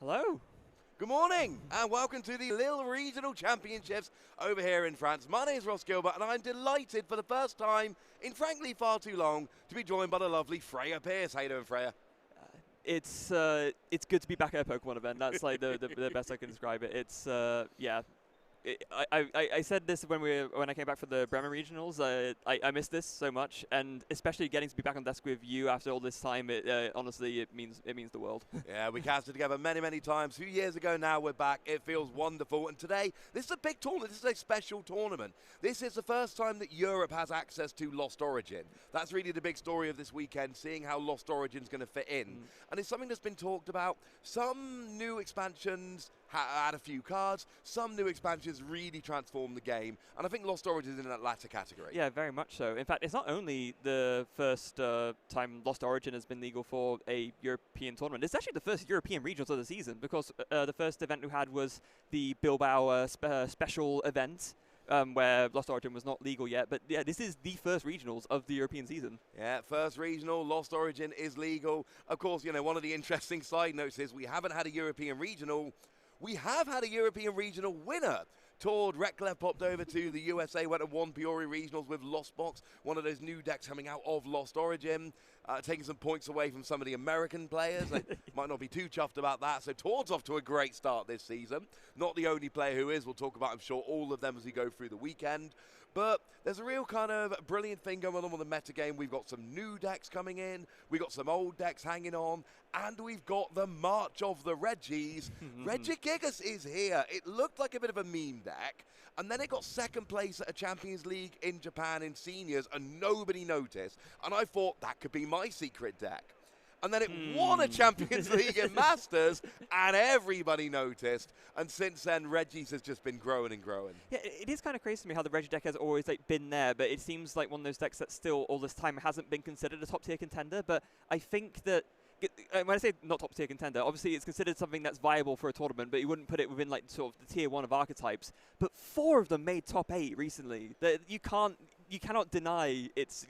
Hello. Good morning and welcome to the Lille Regional Championships over here in France. My name is Ross Gilbert and I'm delighted for the first time in frankly far too long to be joined by the lovely Freya Pierce. How you doing, Freya? It's good to be back at a Pokemon event. That's like the best I can describe it. It's yeah. I said this when I came back for the Bremen regionals. I missed this so much, and especially getting to be back on desk with you after all this time. Honestly, it means the world. Yeah, we casted together many times. 2 years ago now we're back. It feels wonderful. And today, this is a big tournament. This is a special tournament. This is the first time that Europe has access to Lost Origin. That's really the big story of this weekend, seeing how Lost Origin is going to fit in. And it's something that's been talked about. Some new expansions add a few cards. Some new expansions really transform the game. And I think Lost Origin is in that latter category. Yeah, very much so. In fact, it's not only the first time Lost Origin has been legal for a European tournament. It's actually the first European regionals of the season, because the first event we had was the Bilbao special event, where Lost Origin was not legal yet. But yeah, this is the first regionals of the European season. Yeah, first regional, Lost Origin is legal. Of course, one of the interesting side notes is we haven't had a European regional. We have had a European regional winner. Tord Reklev popped over to the USA, went and won Peoria Regionals with Lost Box, one of those new decks coming out of Lost Origin, taking some points away from some of the American players. They might not be too chuffed about that. So Tord's off to a great start this season. Not the only player who is. We'll talk about, I'm sure, all of them as we go through the weekend. But there's a real kind of brilliant thing going on with the metagame. We've got some new decks coming in. We've got some old decks hanging on. And we've got the March of the Reggies. Regigigas is here. It looked like a bit of a meme deck. And then it got second place at a Champions League in Japan in seniors, and nobody noticed. And I thought that could be my secret deck. And then it won a Champions League in Masters, and everybody noticed. And since then, Reggie's has just been growing and growing. Yeah, it is kind of crazy to me how the Reggie deck has always been there, but it seems like one of those decks that still all this time hasn't been considered a top-tier contender. But I think that when I say not top tier contender, obviously it's considered something that's viable for a tournament, but you wouldn't put it within like sort of the tier 1 of archetypes. But 4 of them made top 8 recently. You cannot deny its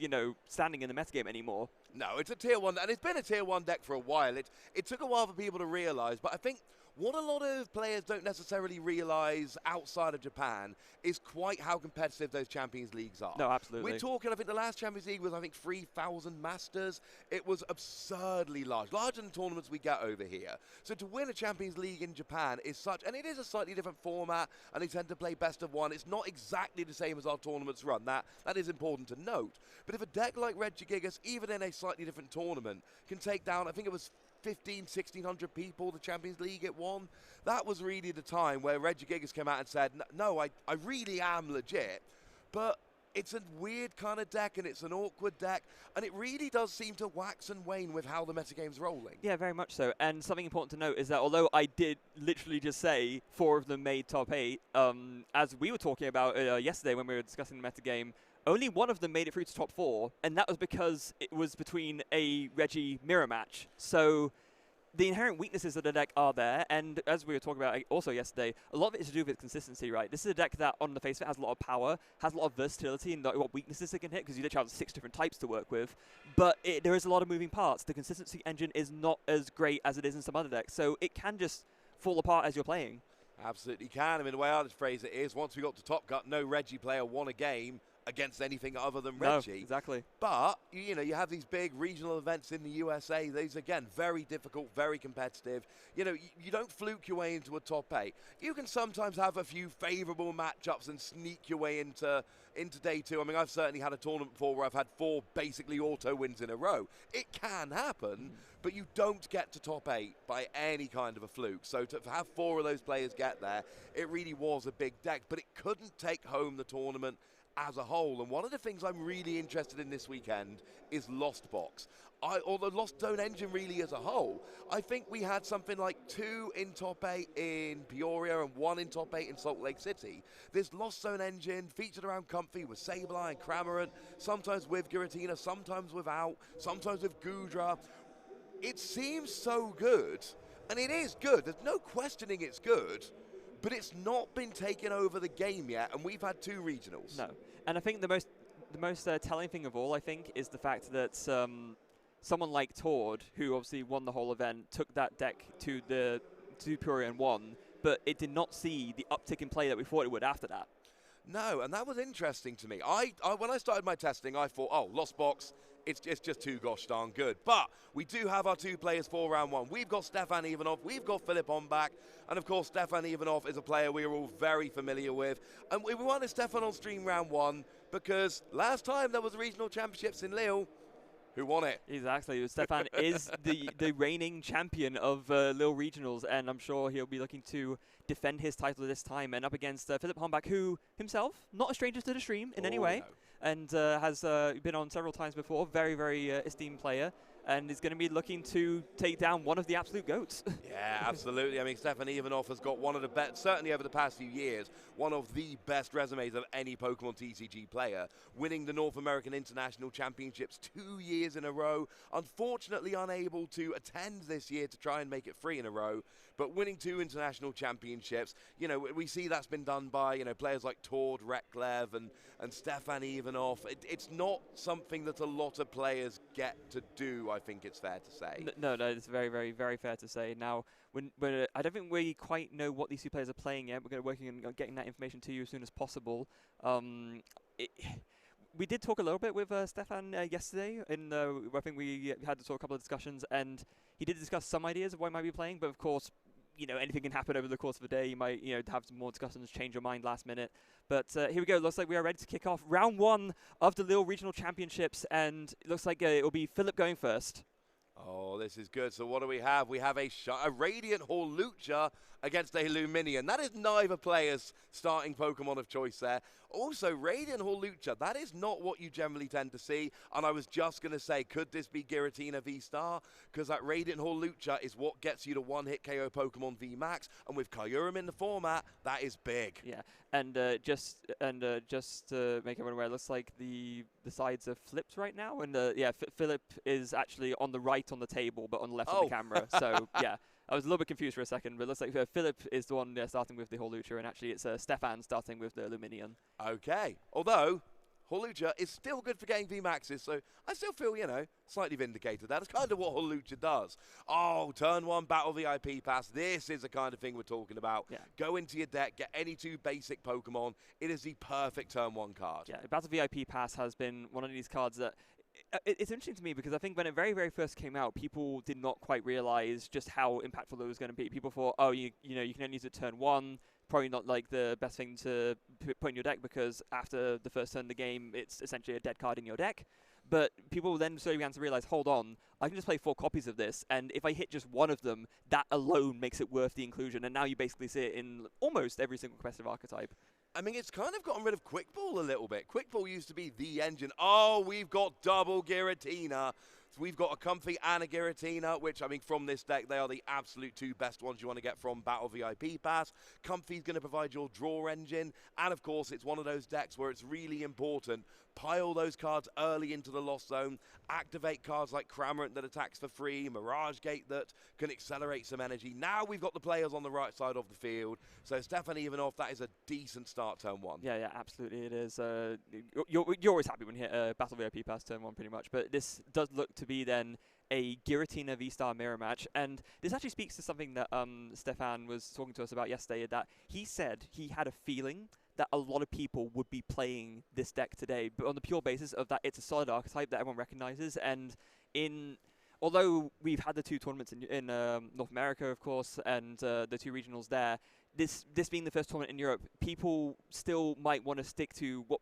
standing in the metagame anymore. No, it's a tier 1, and it's been a tier 1 deck for a while. It took a while for people to realize, but I think what a lot of players don't necessarily realize outside of Japan is quite how competitive those Champions Leagues are. No, absolutely. We're talking, I think the last Champions League was, 3,000 Masters. It was absurdly large, larger than tournaments we get over here. So to win a Champions League in Japan is such, and it is a slightly different format, and they tend to play best of one. It's not exactly the same as our tournaments run. That is important to note. But if a deck like Regigigas, even in a slightly different tournament, can take down, I think it was 1,600 people, the Champions League it won. That was really the time where Regigigas came out and said, no, I really am legit, but it's a weird kind of deck and it's an awkward deck, and it really does seem to wax and wane with how the metagame's rolling. Yeah, very much so. And something important to note is that although I did literally just say 4 of them made top 8, as we were talking about yesterday when we were discussing the metagame, only 1 of them made it through to top 4, and that was because it was between a Reggie mirror match. So the inherent weaknesses of the deck are there, and as we were talking about also yesterday, a lot of it is to do with its consistency, right? This is a deck that, on the face of it, has a lot of power, has a lot of versatility in what weaknesses it can hit, because you literally have 6 different types to work with, but there is a lot of moving parts. The consistency engine is not as great as it is in some other decks, so it can just fall apart as you're playing. Absolutely can. I mean, the way I would phrase it is, once we got to Top Cut, no Reggie player won a game against anything other than Reggie. No, exactly. But, you have these big regional events in the USA. These, again, very difficult, very competitive. You don't fluke your way into a top 8. You can sometimes have a few favourable matchups and sneak your way into day 2. I mean, I've certainly had a tournament before where I've had 4 basically auto wins in a row. It can happen, but you don't get to top 8 by any kind of a fluke. So to have 4 of those players get there, it really was a big deck, but it couldn't take home the tournament as a whole. And one of the things I'm really interested in this weekend is Lost Box. Or the Lost Zone engine really as a whole. I think we had something like 2 in top 8 in Peoria and 1 in top 8 in Salt Lake City. This Lost Zone engine featured around Comfy with Sableye and Cramorant, sometimes with Giratina, sometimes without, sometimes with Gudra. It seems so good, and it is good. There's no questioning it's good. But it's not been taken over the game yet, and we've had 2 regionals. No, and I think the most telling thing of all, I think, is the fact that someone like Tord, who obviously won the whole event, took that deck to superior in one, but it did not see the uptick in play that we thought it would after that. No, and that was interesting to me. When I started my testing, I thought, oh, Lost Box, it's just too gosh darn good. But we do have our 2 players for round 1. We've got Stephane Ivanoff, we've got Philipp Hombach, and of course Stephane Ivanoff is a player we are all very familiar with. And we wanted Stephane on stream round 1 because last time there was regional championships in Lille. Who won it? Exactly. Stephane is the reigning champion of Lille Regionals, and I'm sure he'll be looking to defend his title this time, and up against Philipp Hombach, who himself, not a stranger to the stream in any way, no. and has been on several times before. Very, very esteemed player, and is going to be looking to take down one of the absolute GOATs. Yeah, absolutely. I mean, Stephane Ivanoff has got one of the best, certainly over the past few years, one of the best resumes of any Pokemon TCG player, winning the North American International Championships 2 years in a row. Unfortunately unable to attend this year to try and make it 3 in a row, but winning 2 international championships. You know, we see that's been done by, you know, players like Tord, Reklev, and Stephane Ivanoff. It's not something that a lot of players get to do, I think it's fair to say. No, it's very, very, very fair to say. Now, when I don't think we quite know what these 2 players are playing yet. We're going to working on getting that information to you as soon as possible. We did talk a little bit with Stephane yesterday. I think we had to talk a couple of discussions, and he did discuss some ideas of what he might be playing. But of course, you know, anything can happen over the course of a day. You might, you know, have some more discussions, change your mind last minute. But here we go. Looks like we are ready to kick off round 1 of the Lille Regional Championships, and it looks like it will be Philipp going first. Oh, this is good. So what do we have? We have a Radiant Hawlucha against a Luminion. That is neither player's starting Pokemon of choice there. Also, Radiant Hawlucha, that is not what you generally tend to see. And I was just going to say, could this be Giratina V-Star? Because that Radiant Hawlucha is what gets you to one-hit KO Pokemon V-Max. And with Kyurem in the format, that is big. Yeah, and just to make everyone aware, it looks like the sides are flipped right now. And yeah, Philipp is actually on the right on the table, but on the left on the camera. So yeah. I was a little bit confused for a second, but it looks like Philipp is the one starting with the Hawlucha, and actually it's Stephane starting with the Luminion. Okay, although Hawlucha is still good for getting VMAXs, so I still feel, you know, slightly vindicated. That is kind of what Hawlucha does. Oh, turn 1 Battle VIP Pass. This is the kind of thing we're talking about. Yeah. Go into your deck, get any 2 basic Pokemon. It is the perfect turn 1 card. Yeah, Battle VIP Pass has been one of these cards that it's interesting to me because I think when it very, very first came out, people did not quite realize just how impactful it was going to be. People thought, oh, you know, you can only use it turn 1. Probably not like the best thing to put in your deck because after the first turn of the game, it's essentially a dead card in your deck. But people then slowly began to realize, hold on, I can just play 4 copies of this, and if I hit just one of them, that alone makes it worth the inclusion. And now you basically see it in almost every single competitive archetype. I mean, it's kind of gotten rid of Quick Ball a little bit. Quick Ball used to be the engine. Oh, we've got double Giratina. So we've got a Comfy and a Giratina, which, I mean, from this deck, they are the absolute 2 best ones you want to get from Battle VIP Pass. Comfy's going to provide your draw engine. And, of course, it's one of those decks where it's really important. Pile those cards early into the Lost Zone. Activate cards like Cramorant that attacks for free. Mirage Gate that can accelerate some energy. Now we've got the players on the right side of the field. So Stephane Ivanoff, that is a decent start turn 1. Yeah, absolutely it is. You're always happy when you hit Battle VIP Pass turn 1 pretty much. But this does look to be then a Giratina V-Star mirror match. And this actually speaks to something that Stephane was talking to us about yesterday, that he said he had a feeling that a lot of people would be playing this deck today, but on the pure basis of that it's a solid archetype that everyone recognizes. And although we've had the 2 tournaments in North America, of course, and the 2 regionals there, this being the first tournament in Europe, people still might want to stick to what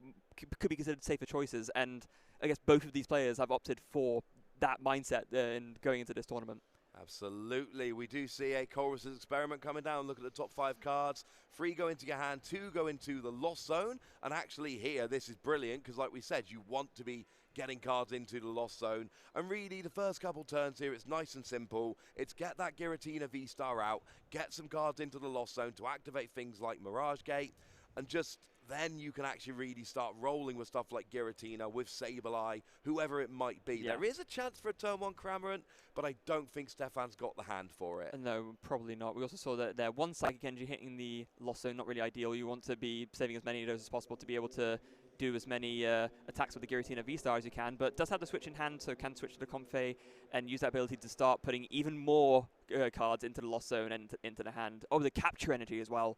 could be considered safer choices. And I guess both of these players have opted for that mindset in going into this tournament. Absolutely. We do see a Chorus's Experiment coming down. Look at the top 5 cards. 3 go into your hand, 2 go into the Lost Zone. And actually here, this is brilliant because like we said, you want to be getting cards into the Lost Zone. And really, the first couple turns here, it's nice and simple. It's get that Giratina V-Star out, get some cards into the Lost Zone to activate things like Mirage Gate, and just then you can actually really start rolling with stuff like Giratina, with Sableye, whoever it might be. Yeah. There is a chance for a turn 1 Cramorant, but I don't think Stephane's got the hand for it. No, probably not. We also saw that there one Psychic Energy hitting the Lost Zone, not really ideal. You want to be saving as many of those as possible to be able to do as many attacks with the Giratina V-Star as you can, but does have the switch in hand, so can switch to the Comfey and use that ability to start putting even more cards into the Lost Zone and into the hand. Oh, the capture energy as well.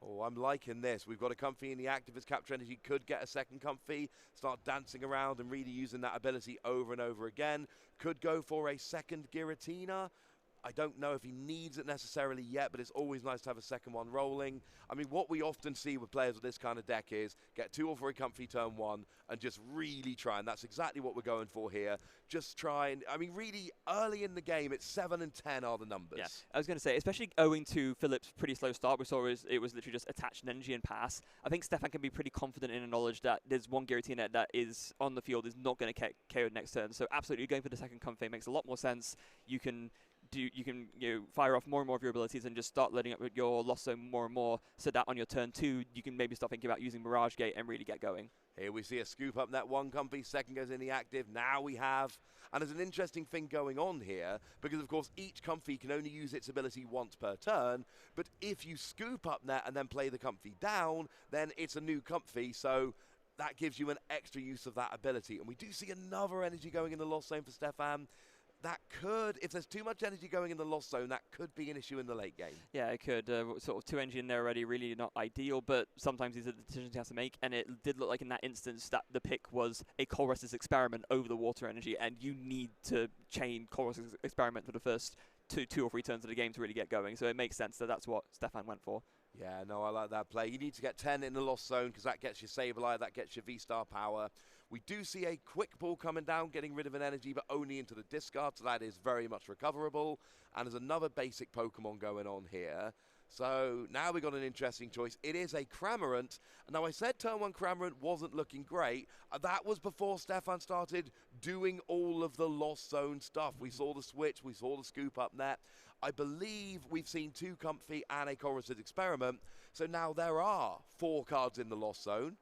Oh, I'm liking this. We've got a Comfey in the activist capture energy, could get a second Comfey, start dancing around and really using that ability over and over again. Could go for a second Giratina. I don't know if he needs it necessarily yet, but it's always nice to have a second one rolling. I mean, what we often see with players with this kind of deck is get 2 or 3 Comfey turn 1 and just really try, and that's exactly what we're going for here. Just try and, I mean, really early in the game, it's 7 and 10 are the numbers. Yeah, I was going to say, especially owing to Philipp's pretty slow start, we saw it was literally just attach an energy and pass. I think Stephane can be pretty confident in the knowledge that there's one Giratina that is on the field is not going to get KO'd next turn. So absolutely going for the second Comfey makes a lot more sense. You can fire off more and more of your abilities and just start loading up with your Lost Zone more and more, so that on your turn 2 you can maybe start thinking about using Mirage Gate and really get going. Here we see a scoop up net 1 Comfey, second goes in the active. Now we have, and there's an interesting thing going on here, because of course each Comfey can only use its ability once per turn, but if you scoop up net and then play the Comfey down, then it's a new Comfey, so that gives you an extra use of that ability. And we do see another energy going in the Lost Zone for Stephane. That could, if there's too much energy going in the Lost Zone, that could be an issue in the late game. Yeah, it could. Sort of 2 energy in there already, really not ideal, but sometimes these are the decisions he has to make, and it did look like in that instance that the pick was a Colress's Experiment over the water energy, and you need to chain Colress's Experiment for the first 2 or 3 turns of the game to really get going, so it makes sense that that's what Stephane went for. Yeah, no, I like that play. You need to get 10 in the Lost Zone, because that gets your Sableye, that gets your V-Star power. We do see a quick ball coming down, getting rid of an energy, but only into the discard, so that is very much recoverable. And there's another basic Pokemon going on here. So now we've got an interesting choice. It is a Cramorant. Now, I said turn 1 Cramorant wasn't looking great. That was before Stephane started doing all of the Lost Zone stuff. We saw the switch, we saw the scoop up net. I believe we've seen 2 Comfey and a Colress's Experiment. So now there are 4 cards in the Lost Zone.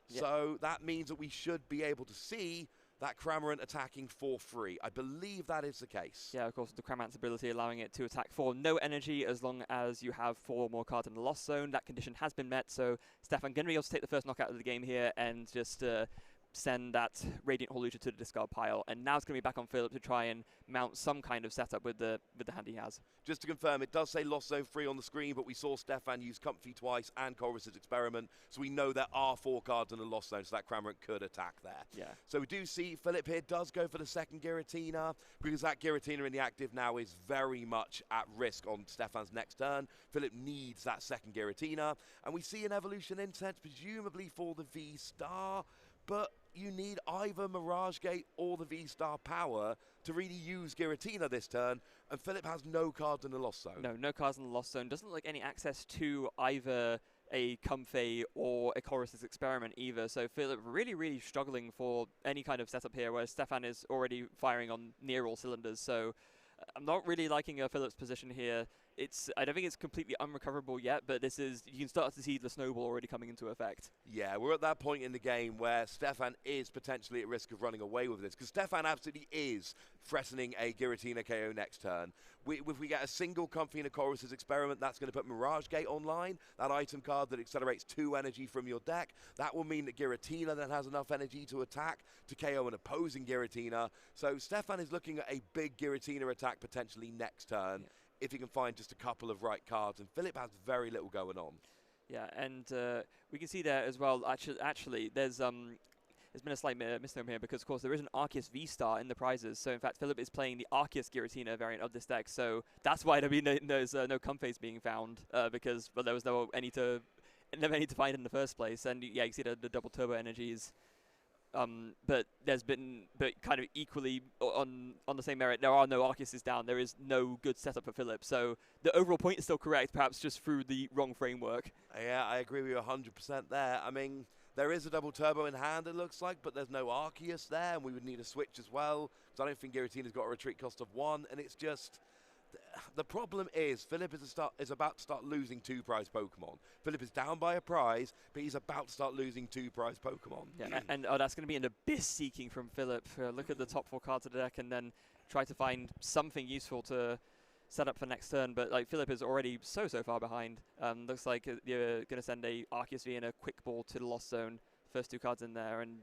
Yep. So that means that we should be able to see that Cramorant attacking for free. I believe that is the case. Yeah, of course, the Cramorant's ability allowing it to attack for no energy as long as you have 4 more cards in the Lost Zone. That condition has been met, so Stephane going to be able to take the first knockout of the game here and just send that Radiant Holucha to the discard pile. And now it's going to be back on Philipp to try and mount some kind of setup with the hand he has. Just to confirm, it does say Lost Zone free on the screen, but we saw Stephane use Comfey twice and Colress's Experiment, so we know there are 4 cards in the Lost Zone, so that Cramorant could attack there. Yeah. So we do see Philipp here does go for the second Giratina, because that Giratina in the active now is very much at risk on Stephane's next turn. Philipp needs that second Giratina, and we see an evolution intent, presumably for the V-Star, but you need either Mirage Gate or the V-Star power to really use Giratina this turn, and Philipp has no cards in the Lost Zone. No cards in the Lost Zone. Doesn't look like any access to either a Comfey or a Colress's Experiment either, so Philipp really struggling for any kind of setup here, where Stephane is already firing on near all cylinders, so I'm not really liking Philipp's position here. I don't think it's completely unrecoverable yet, but you can start to see the snowball already coming into effect. Yeah, we're at that point in the game where Stephane is potentially at risk of running away with this, because Stephane absolutely is threatening a Giratina KO next turn. If we get a single Comfey and a Colress's Experiment, that's going to put Mirage Gate online, that item card that accelerates 2 energy from your deck. That will mean that Giratina then has enough energy to attack to KO an opposing Giratina. So Stephane is looking at a big Giratina attack potentially next turn. Yeah. If he can find just a couple of right cards, and Philipp has very little going on. Yeah, and we can see there as well, actually there's been a slight misnomer here, because of course there is an Arceus V-Star in the prizes, so in fact Philipp is playing the Arceus Giratina variant of this deck, so that's why there's no Comfeys being found, because there was never any to find in the first place, and yeah, you see the double turbo energies. But kind of equally on the same merit, there are no Arceuses down. There is no good setup for Philipp. So the overall point is still correct, perhaps just through the wrong framework. Yeah, I agree with you 100% there. I mean, there is a double turbo in hand, it looks like, but there's no Arceus there, and we would need a switch as well, because I don't think Giratina's got a retreat cost of 1, and it's just... The problem is Philipp is about to start losing 2 prize Pokemon. Philipp is down by a prize, but he's about to start losing 2 prize Pokemon. Yeah, and that's going to be an abyss seeking from Philipp. Look at the top 4 cards of the deck and then try to find something useful to set up for next turn, but like Philipp is already so far behind. Looks like you're going to send a Arceus V and a Quick Ball to the Lost Zone. First 2 cards in there, and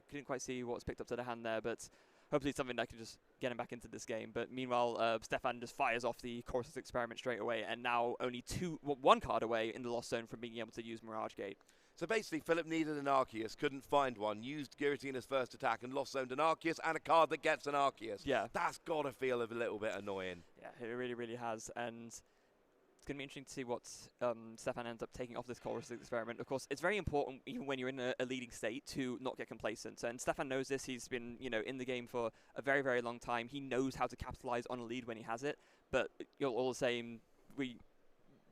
couldn't quite see what's picked up to the hand there, but hopefully something that can just get him back into this game. But meanwhile, Stephane just fires off the Coruscant Experiment straight away, and now only 1 card away in the Lost Zone from being able to use Mirage Gate. So basically, Philipp needed an Arceus, couldn't find one, used Giratina's first attack and lost zoned an Arceus and a card that gets an Arceus. Yeah. That's got to feel a little bit annoying. Yeah, it really has, and it's going to be interesting to see what Stephane ends up taking off this Coruscant Experiment. Of course, it's very important, even when you're in a leading state, to not get complacent. And Stephane knows this. He's been, in the game for a very long time. He knows how to capitalize on a lead when he has it. But all the same,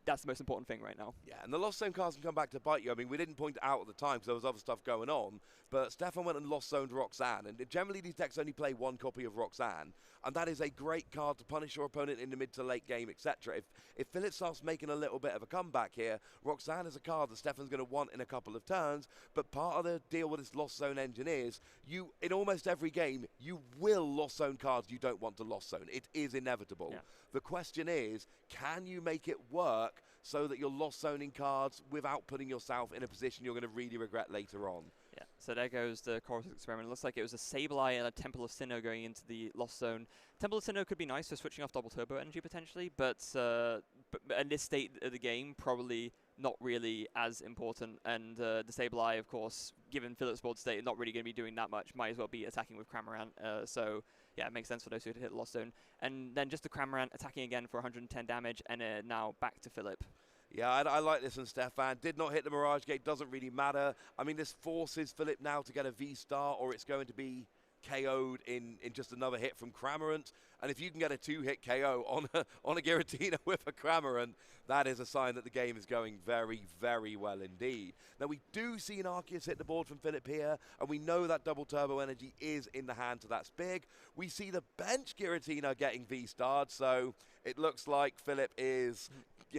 that's the most important thing right now. Yeah, and the Lost Zone cards can come back to bite you. I mean, we didn't point it out at the time because there was other stuff going on, but Stephane went and Lost Zoned Roxanne, and generally these decks only play 1 copy of Roxanne, and that is a great card to punish your opponent in the mid to late game, etc. If Philipp starts making a little bit of a comeback here, Roxanne is a card that Stephane's going to want in a couple of turns, but part of the deal with this Lost Zone engine is, in almost every game, you will Lost Zone cards you don't want to Lost Zone. It is inevitable. Yeah. The question is, can you make it work so that you're Lost Zoning cards without putting yourself in a position you're going to really regret later on? Yeah, so there goes the Coruscant Experiment. It looks like it was a Sableye and a Temple of Sinnoh going into the Lost Zone. Temple of Sinnoh could be nice for switching off double turbo energy potentially, but in this state of the game, probably not really as important. And the Sableye, of course, given Philipp's board state, not really going to be doing that much. Might as well be attacking with Cramorant. So yeah, it makes sense for those two to hit the Lost Zone. And then just the Cramorant attacking again for 110 damage, and now back to Philipp. Yeah, I like this one, Stephane. Did not hit the Mirage Gate, doesn't really matter. I mean, this forces Philipp now to get a V-Star, or it's going to be KO'd in just another hit from Cramorant. And if you can get a 2-hit KO on a Giratina with a Cramorant, that is a sign that the game is going very well indeed. Now, we do see an Arceus hit the board from Philipp here, and we know that double turbo energy is in the hand, so that's big. We see the bench Giratina getting V-starred, so it looks like Philipp is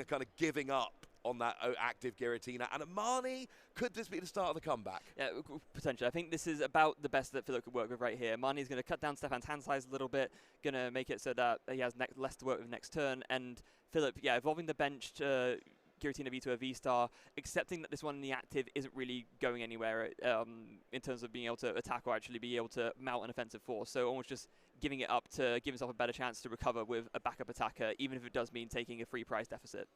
kind of giving up on that active Giratina. And Marnie, could this be the start of the comeback? Yeah, potentially. I think this is about the best that Philipp could work with right here. Marnie's going to cut down Stephane's hand size a little bit, going to make it so that he has less to work with next turn. And Philipp, yeah, evolving the bench Giratina V to a V-Star, accepting that this one in the active isn't really going anywhere in terms of being able to attack or actually be able to mount an offensive force. So almost just giving it up to give himself a better chance to recover with a backup attacker, even if it does mean taking a free prize deficit.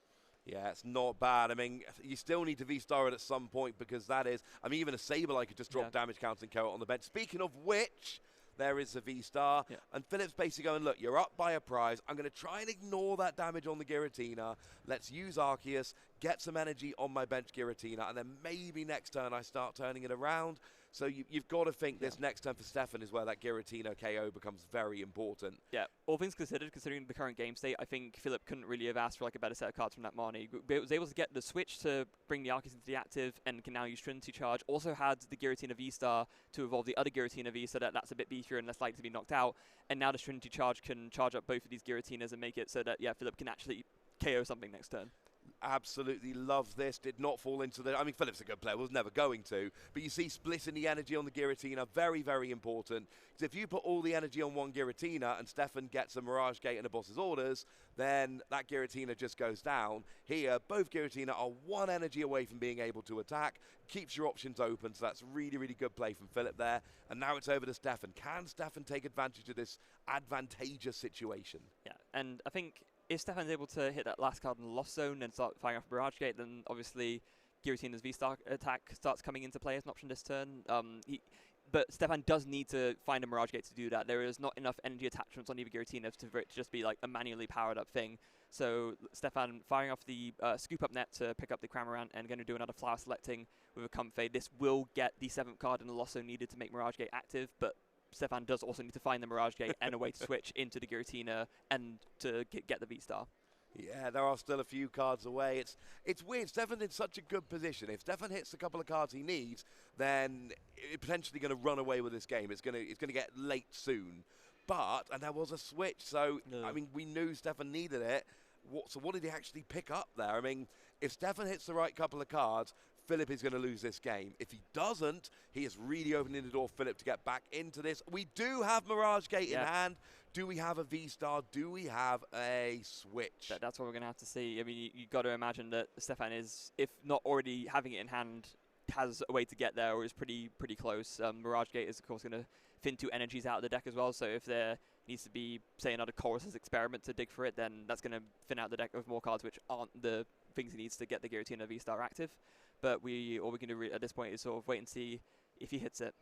Yeah, it's not bad. I mean, you still need to V-Star it at some point because that is, I mean, even a Sableye could just drop damage counting KO on the bench. Speaking of which, there is a V-Star. Yeah. And Philipp's basically going, look, you're up by a prize. I'm going to try and ignore that damage on the Giratina. Let's use Arceus, get some energy on my bench Giratina, and then maybe next turn I start turning it around. So you've got to think this next turn for Stephane is where that Giratina KO becomes very important. Yeah, all things considered, considering the current game state, I think Philipp couldn't really have asked for like a better set of cards from that Marnie. But was able to get the switch to bring the Arceus into the active and can now use Trinity Charge. Also had the Giratina V-Star to evolve the other Giratina V so that that's a bit beefier and less likely to be knocked out. And now the Trinity Charge can charge up both of these Giratinas and make it so that, yeah, Philipp can actually KO something next turn. Absolutely love this. Did not fall into the... I mean, Philipp's a good player. Was never going to. But you see splitting the energy on the Giratina. Very important. Because if you put all the energy on one Giratina and Stephane gets a Mirage Gate and a boss's orders, then that Giratina just goes down. Here, both Giratina are one energy away from being able to attack. Keeps your options open. So that's really good play from Philipp there. And now it's over to Stephane. Can Stephane take advantage of this advantageous situation? Yeah, and I think if Stephane's able to hit that last card in the Lost Zone and start firing off a Mirage Gate, then obviously Giratina's V-Star attack starts coming into play as an option this turn. But Stephane does need to find a Mirage Gate to do that. There is not enough energy attachments on either Giratina for it to just be like a manually powered up thing. So Stephane firing off the Scoop Up Net to pick up the Cramorant and going to do another Flower Selecting with a Comfey. This will get the 7th card in the Lost Zone needed to make Mirage Gate active, but Stephane does also need to find the Mirage Gate and a way to switch into the Giratina and to get the V-Star. Yeah, there are still a few cards away. It's weird. Stephane's in such a good position. If Stephane hits a couple of cards he needs, then it's potentially going to run away with this game. It's going to get late soon. And there was a switch, so I mean, we knew Stephane needed it. So what did he actually pick up there? I mean, if Stephane hits the right couple of cards, Philipp is going to lose this game. If he doesn't, he is really opening the door for Philipp to get back into this. We do have Mirage Gate in hand. Do we have a V-Star? Do we have a switch? That's what we're going to have to see. I mean, you got to imagine that Stephane is, if not already having it in hand, has a way to get there or is pretty close. Mirage Gate is, of course, going to thin 2 energies out of the deck as well. So if there needs to be, say, another Chorus's Experiment to dig for it, then that's going to thin out the deck of more cards which aren't the things he needs to get the Giratina V-Star active. But all we can do at this point is sort of wait and see if he hits it.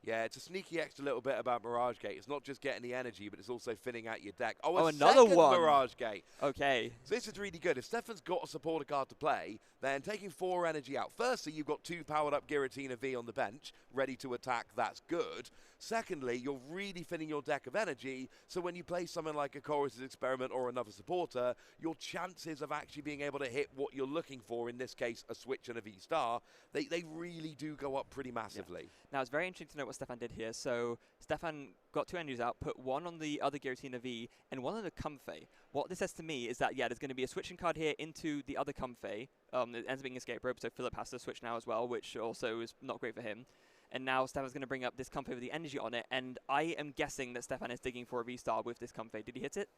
Yeah, it's a sneaky extra little bit about Mirage Gate. It's not just getting the energy, but it's also thinning out your deck. Oh, another one. Mirage Gate. Okay. So this is really good. If Stephane's got a supporter card to play, then taking 4 energy out. Firstly, you've got 2 powered up Giratina V on the bench, ready to attack. That's good. Secondly, you're really thinning your deck of energy, so when you play something like a Chorus's Experiment or another supporter, your chances of actually being able to hit what you're looking for, in this case, a switch and a V-Star, they really do go up pretty massively. Yeah. Now, it's very interesting to know what Stephane did here. So Stephane got 2 energies out, put 1 on the other Giratina V and 1 on the Comfey. What this says to me is that, yeah, there's going to be a switching card here into the other Comfey. It ends up being Escape Rope, so Philipp has to switch now as well, which also is not great for him. And now Stephane's going to bring up this Comfey with the energy on it, and I am guessing that Stephane is digging for a V-Star with this Comfey. Did he hit it?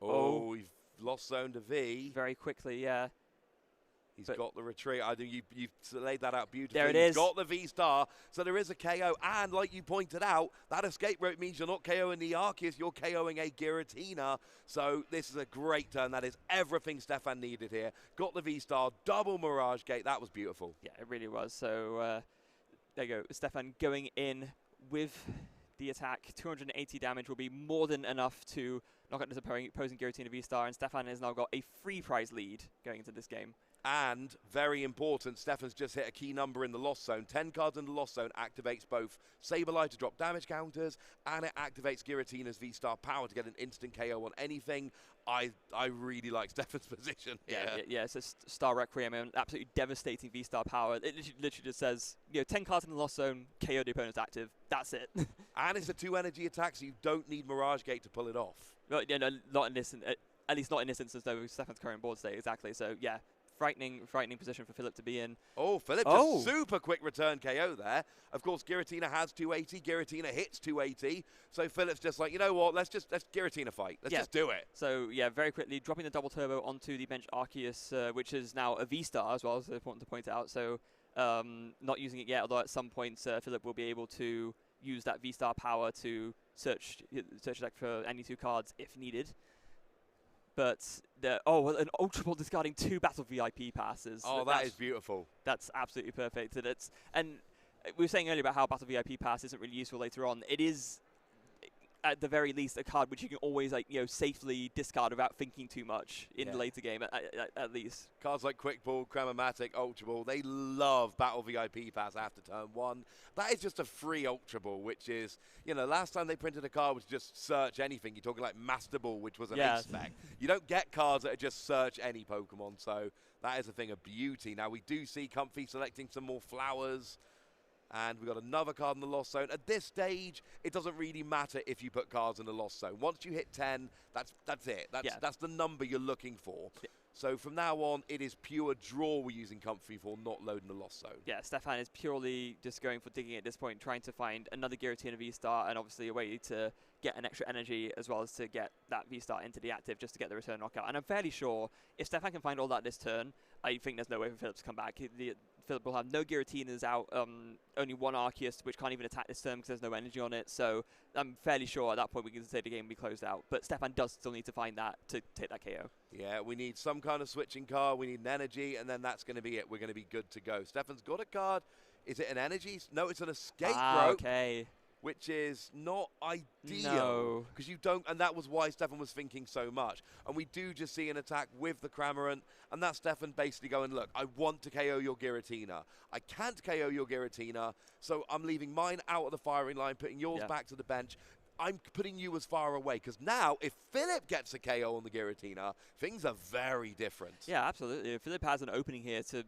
Oh, we've lost zone to V. Very quickly, yeah. He's got the retreat. I think you've laid that out beautifully. There it is. He's got the V-Star, so there is a KO. And like you pointed out, that Escape Rope means you're not KOing the Arceus, you're KOing a Giratina. So this is a great turn. That is everything Stephane needed here. Got the V-Star, double Mirage Gate. That was beautiful. Yeah, it really was. So there you go. Stephane going in with the attack. 280 damage will be more than enough to knock out this opposing Giratina V-Star. And Stephane has now got a free prize lead going into this game. And, very important, Stephane's just hit a key number in the Lost Zone. 10 cards in the Lost Zone activates both Sableye to drop damage counters, and it activates Giratina's V-Star power to get an instant KO on anything. I really like Stephane's position here. Yeah, it's a Star Requiem, an absolutely devastating V-Star power. It literally just says, 10 cards in the Lost Zone, KO the opponent's active. That's it. And it's a 2 energy attack, so you don't need Mirage Gate to pull it off. Well, yeah, no, not in this, at least not in this instance, though, with Stephane's current board state, exactly. So, yeah. Frightening position for Philipp to be in. Oh, Philipp just super quick return KO there. Of course, Giratina has 280. Giratina hits 280. So Philipp's just like, you know what? Let's Giratina fight. Let's just do it. So yeah, very quickly dropping the double turbo onto the bench Arceus, which is now a V-Star as well. Is important to point out. So not using it yet, although at some point Philipp will be able to use that V-Star power to search deck for any 2 cards if needed. But an Ultra Ball discarding 2 Battle VIP passes. Oh, that is beautiful. That's absolutely perfect. And we were saying earlier about how Battle VIP pass isn't really useful later on. It is, at the very least, a card which you can always safely discard without thinking too much in the later game, at least. Cards like Quick Ball, Cramomatic, Ultra Ball, they love Battle VIP pass after turn 1. That is just a free Ultra Ball, which is, last time they printed a card was just search anything. You're talking like Master Ball, which was an A-spec. You don't get cards that are just search any Pokemon, so that is a thing of beauty. Now, we do see Comfey selecting some more flowers. And we've got another card in the Lost Zone. At this stage, it doesn't really matter if you put cards in the Lost Zone. Once you hit 10, that's it. That's the number you're looking for. Yeah. So from now on, it is pure draw we're using Comfey for, not loading the Lost Zone. Yeah, Stephane is purely just going for digging at this point, trying to find another Giratina V-Star, and obviously a way to get an extra energy as well as to get that V-Star into the active just to get the return knockout. And I'm fairly sure if Stephane can find all that this turn, I think there's no way for Philipp to come back. Philipp will have no Giratinas out, only 1 Arceus, which can't even attack this turn because there's no energy on it. So I'm fairly sure at that point we can say the game will be closed out. But Stephane does still need to find that to take that KO. Yeah, we need some kind of switching card. We need an energy, and then that's going to be it. We're going to be good to go. Stephane's got a card. Is it an energy? No, it's an Escape Rope. Okay. Which is not ideal because you don't, and that was why Stephane was thinking so much. And we do just see an attack with the Cramorant, and that's Stephane basically going, look, I want to KO your Giratina. I can't KO your Giratina, so I'm leaving mine out of the firing line, putting yours back to the bench. I'm putting you as far away because now if Philipp gets a KO on the Giratina, things are very different. Yeah, absolutely. Philipp has an opening here to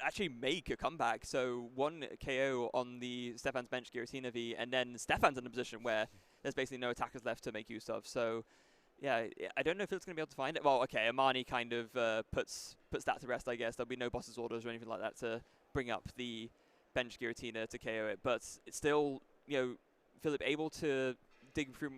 actually make a comeback. So 1 KO on the Stephane's bench Giratina V, and then Stephane's in a position where there's basically no attackers left to make use of. So yeah, I don't know if Phil's going to be able to find it. Well, okay, Amani kind of puts that to rest, I guess. There'll be no boss's orders or anything like that to bring up the bench Giratina to KO it. But it's still, Philipp able to dig through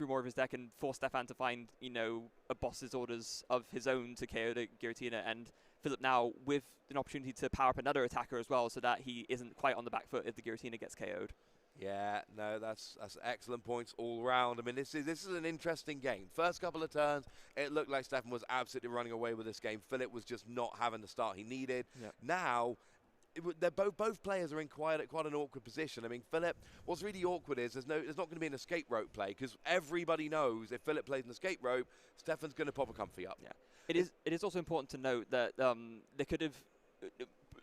more of his deck and force Stephane to find, a boss's orders of his own to KO the Giratina. And Philipp now with an opportunity to power up another attacker as well, so that he isn't quite on the back foot if the Giratina gets KO'd. Yeah, no, that's excellent points all round. I mean, this is an interesting game. First couple of turns, it looked like Stephane was absolutely running away with this game. Philipp was just not having the start he needed. Yep. Now, they're both players are in quite an awkward position. I mean, Philipp, what's really awkward is there's not going to be an escape rope play, because everybody knows if Philipp plays an escape rope, Stephane's going to pop a comfy up. Yeah, it is also important to note that they could have.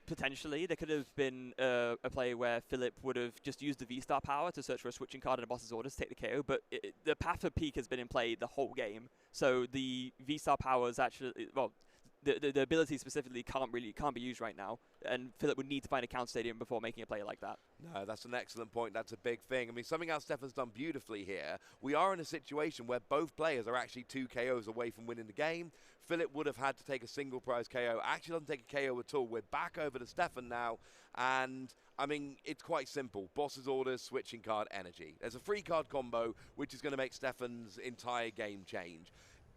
Potentially, there could have been a play where Philipp would have just used the V-Star power to search for a switching card and a boss's orders to take the KO, but the path for peak has been in play the whole game, so the V-Star power is actually, well, the ability specifically can't be used right now, and Philipp would need to find a counter stadium before making a play like that. No, that's an excellent point. That's a big thing. I mean, something else Stephane's done beautifully here. We are in a situation where both players are actually 2 KOs away from winning the game. Philipp would have had to take a single prize KO. Actually doesn't take a KO at all. We're back over to Stephane now, and I mean, it's quite simple. Boss's orders, switching card, energy. There's a free card combo, which is going to make Stephane's entire game change.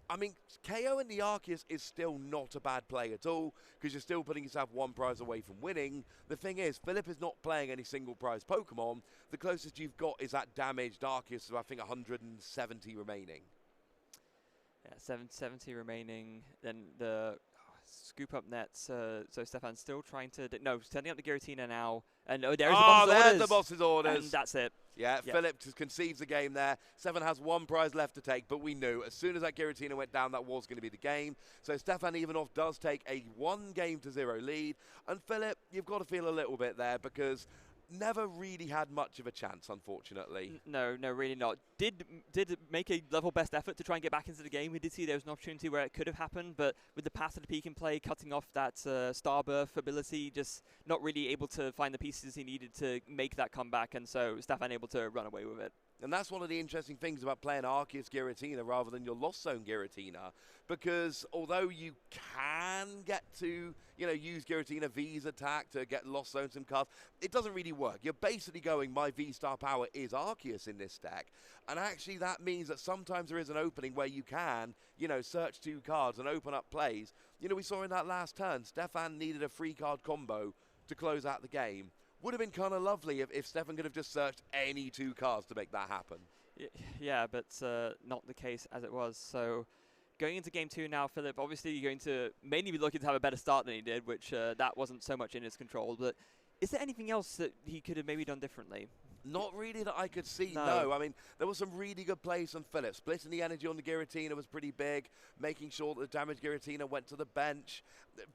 I mean, KO in the Arceus is still not a bad play at all, because you're still putting yourself 1 prize away from winning. The thing is, Philipp is not playing any single prize Pokemon. The closest you've got is that damaged Arceus of, I think, 170 remaining. Yeah, 70 remaining. Then the scoop up nets. So Stephane's still trying to... sending up the Giratina now. And there's the boss's orders. And that's it. Yeah, yep. Philipp just conceives the game there. Stephane has 1 prize left to take, but we knew as soon as that Giratina went down, that was going to be the game. So Stephane Ivanoff does take a 1-game-0 lead. And Philipp, you've got to feel a little bit there, because never really had much of a chance, unfortunately. No, really not. Did make a level best effort to try and get back into the game. We did see there was an opportunity where it could have happened, but with the path to the peak in play, cutting off that Starbirth ability, just not really able to find the pieces he needed to make that comeback, and so Stephane able to run away with it. And that's one of the interesting things about playing Arceus Giratina rather than your Lost Zone Giratina, because although you can get to, use Giratina V's attack to get Lost Zone some cards, it doesn't really work. You're basically going, my V-Star power is Arceus in this deck. And actually that means that sometimes there is an opening where you can, search 2 cards and open up plays. We saw in that last turn, Stephane needed a 3-card combo to close out the game. Would have been kind of lovely if Stephane could have just searched any 2 cards to make that happen. Yeah, but not the case as it was. So going into game 2 now, Philipp, obviously you're going to mainly be looking to have a better start than he did, which that wasn't so much in his control. But is there anything else that he could have maybe done differently? Not really that I could see, no. I mean, there was some really good plays from Philipp. Splitting the energy on the Giratina was pretty big, making sure that the damaged Giratina went to the bench.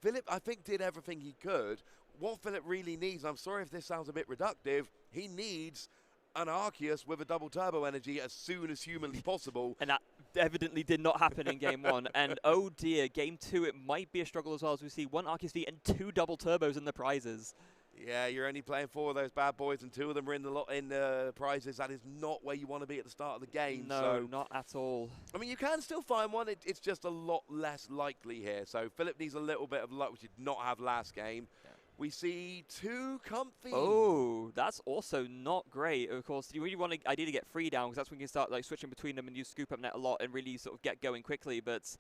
Philipp, I think, did everything he could. What Philipp really needs, I'm sorry if this sounds a bit reductive, he needs an Arceus with a double turbo energy as soon as humanly possible. And that evidently did not happen in game 1. And oh dear, game 2, it might be a struggle as well, as we see 1 Arceus V and 2 double turbos in the prizes. Yeah, you're only playing 4 of those bad boys, and 2 of them are in the prizes. That is not where you want to be at the start of the game. No, so, not at all. I mean, you can still find one. It's just a lot less likely here. So Philipp needs a little bit of luck, which he did not have last game. Yeah. We see 2 comfy. Oh, that's also not great. Of course, you really want to ideally get 3 down, because that's when you can start switching between them and use scoop up net a lot and really sort of get going quickly. But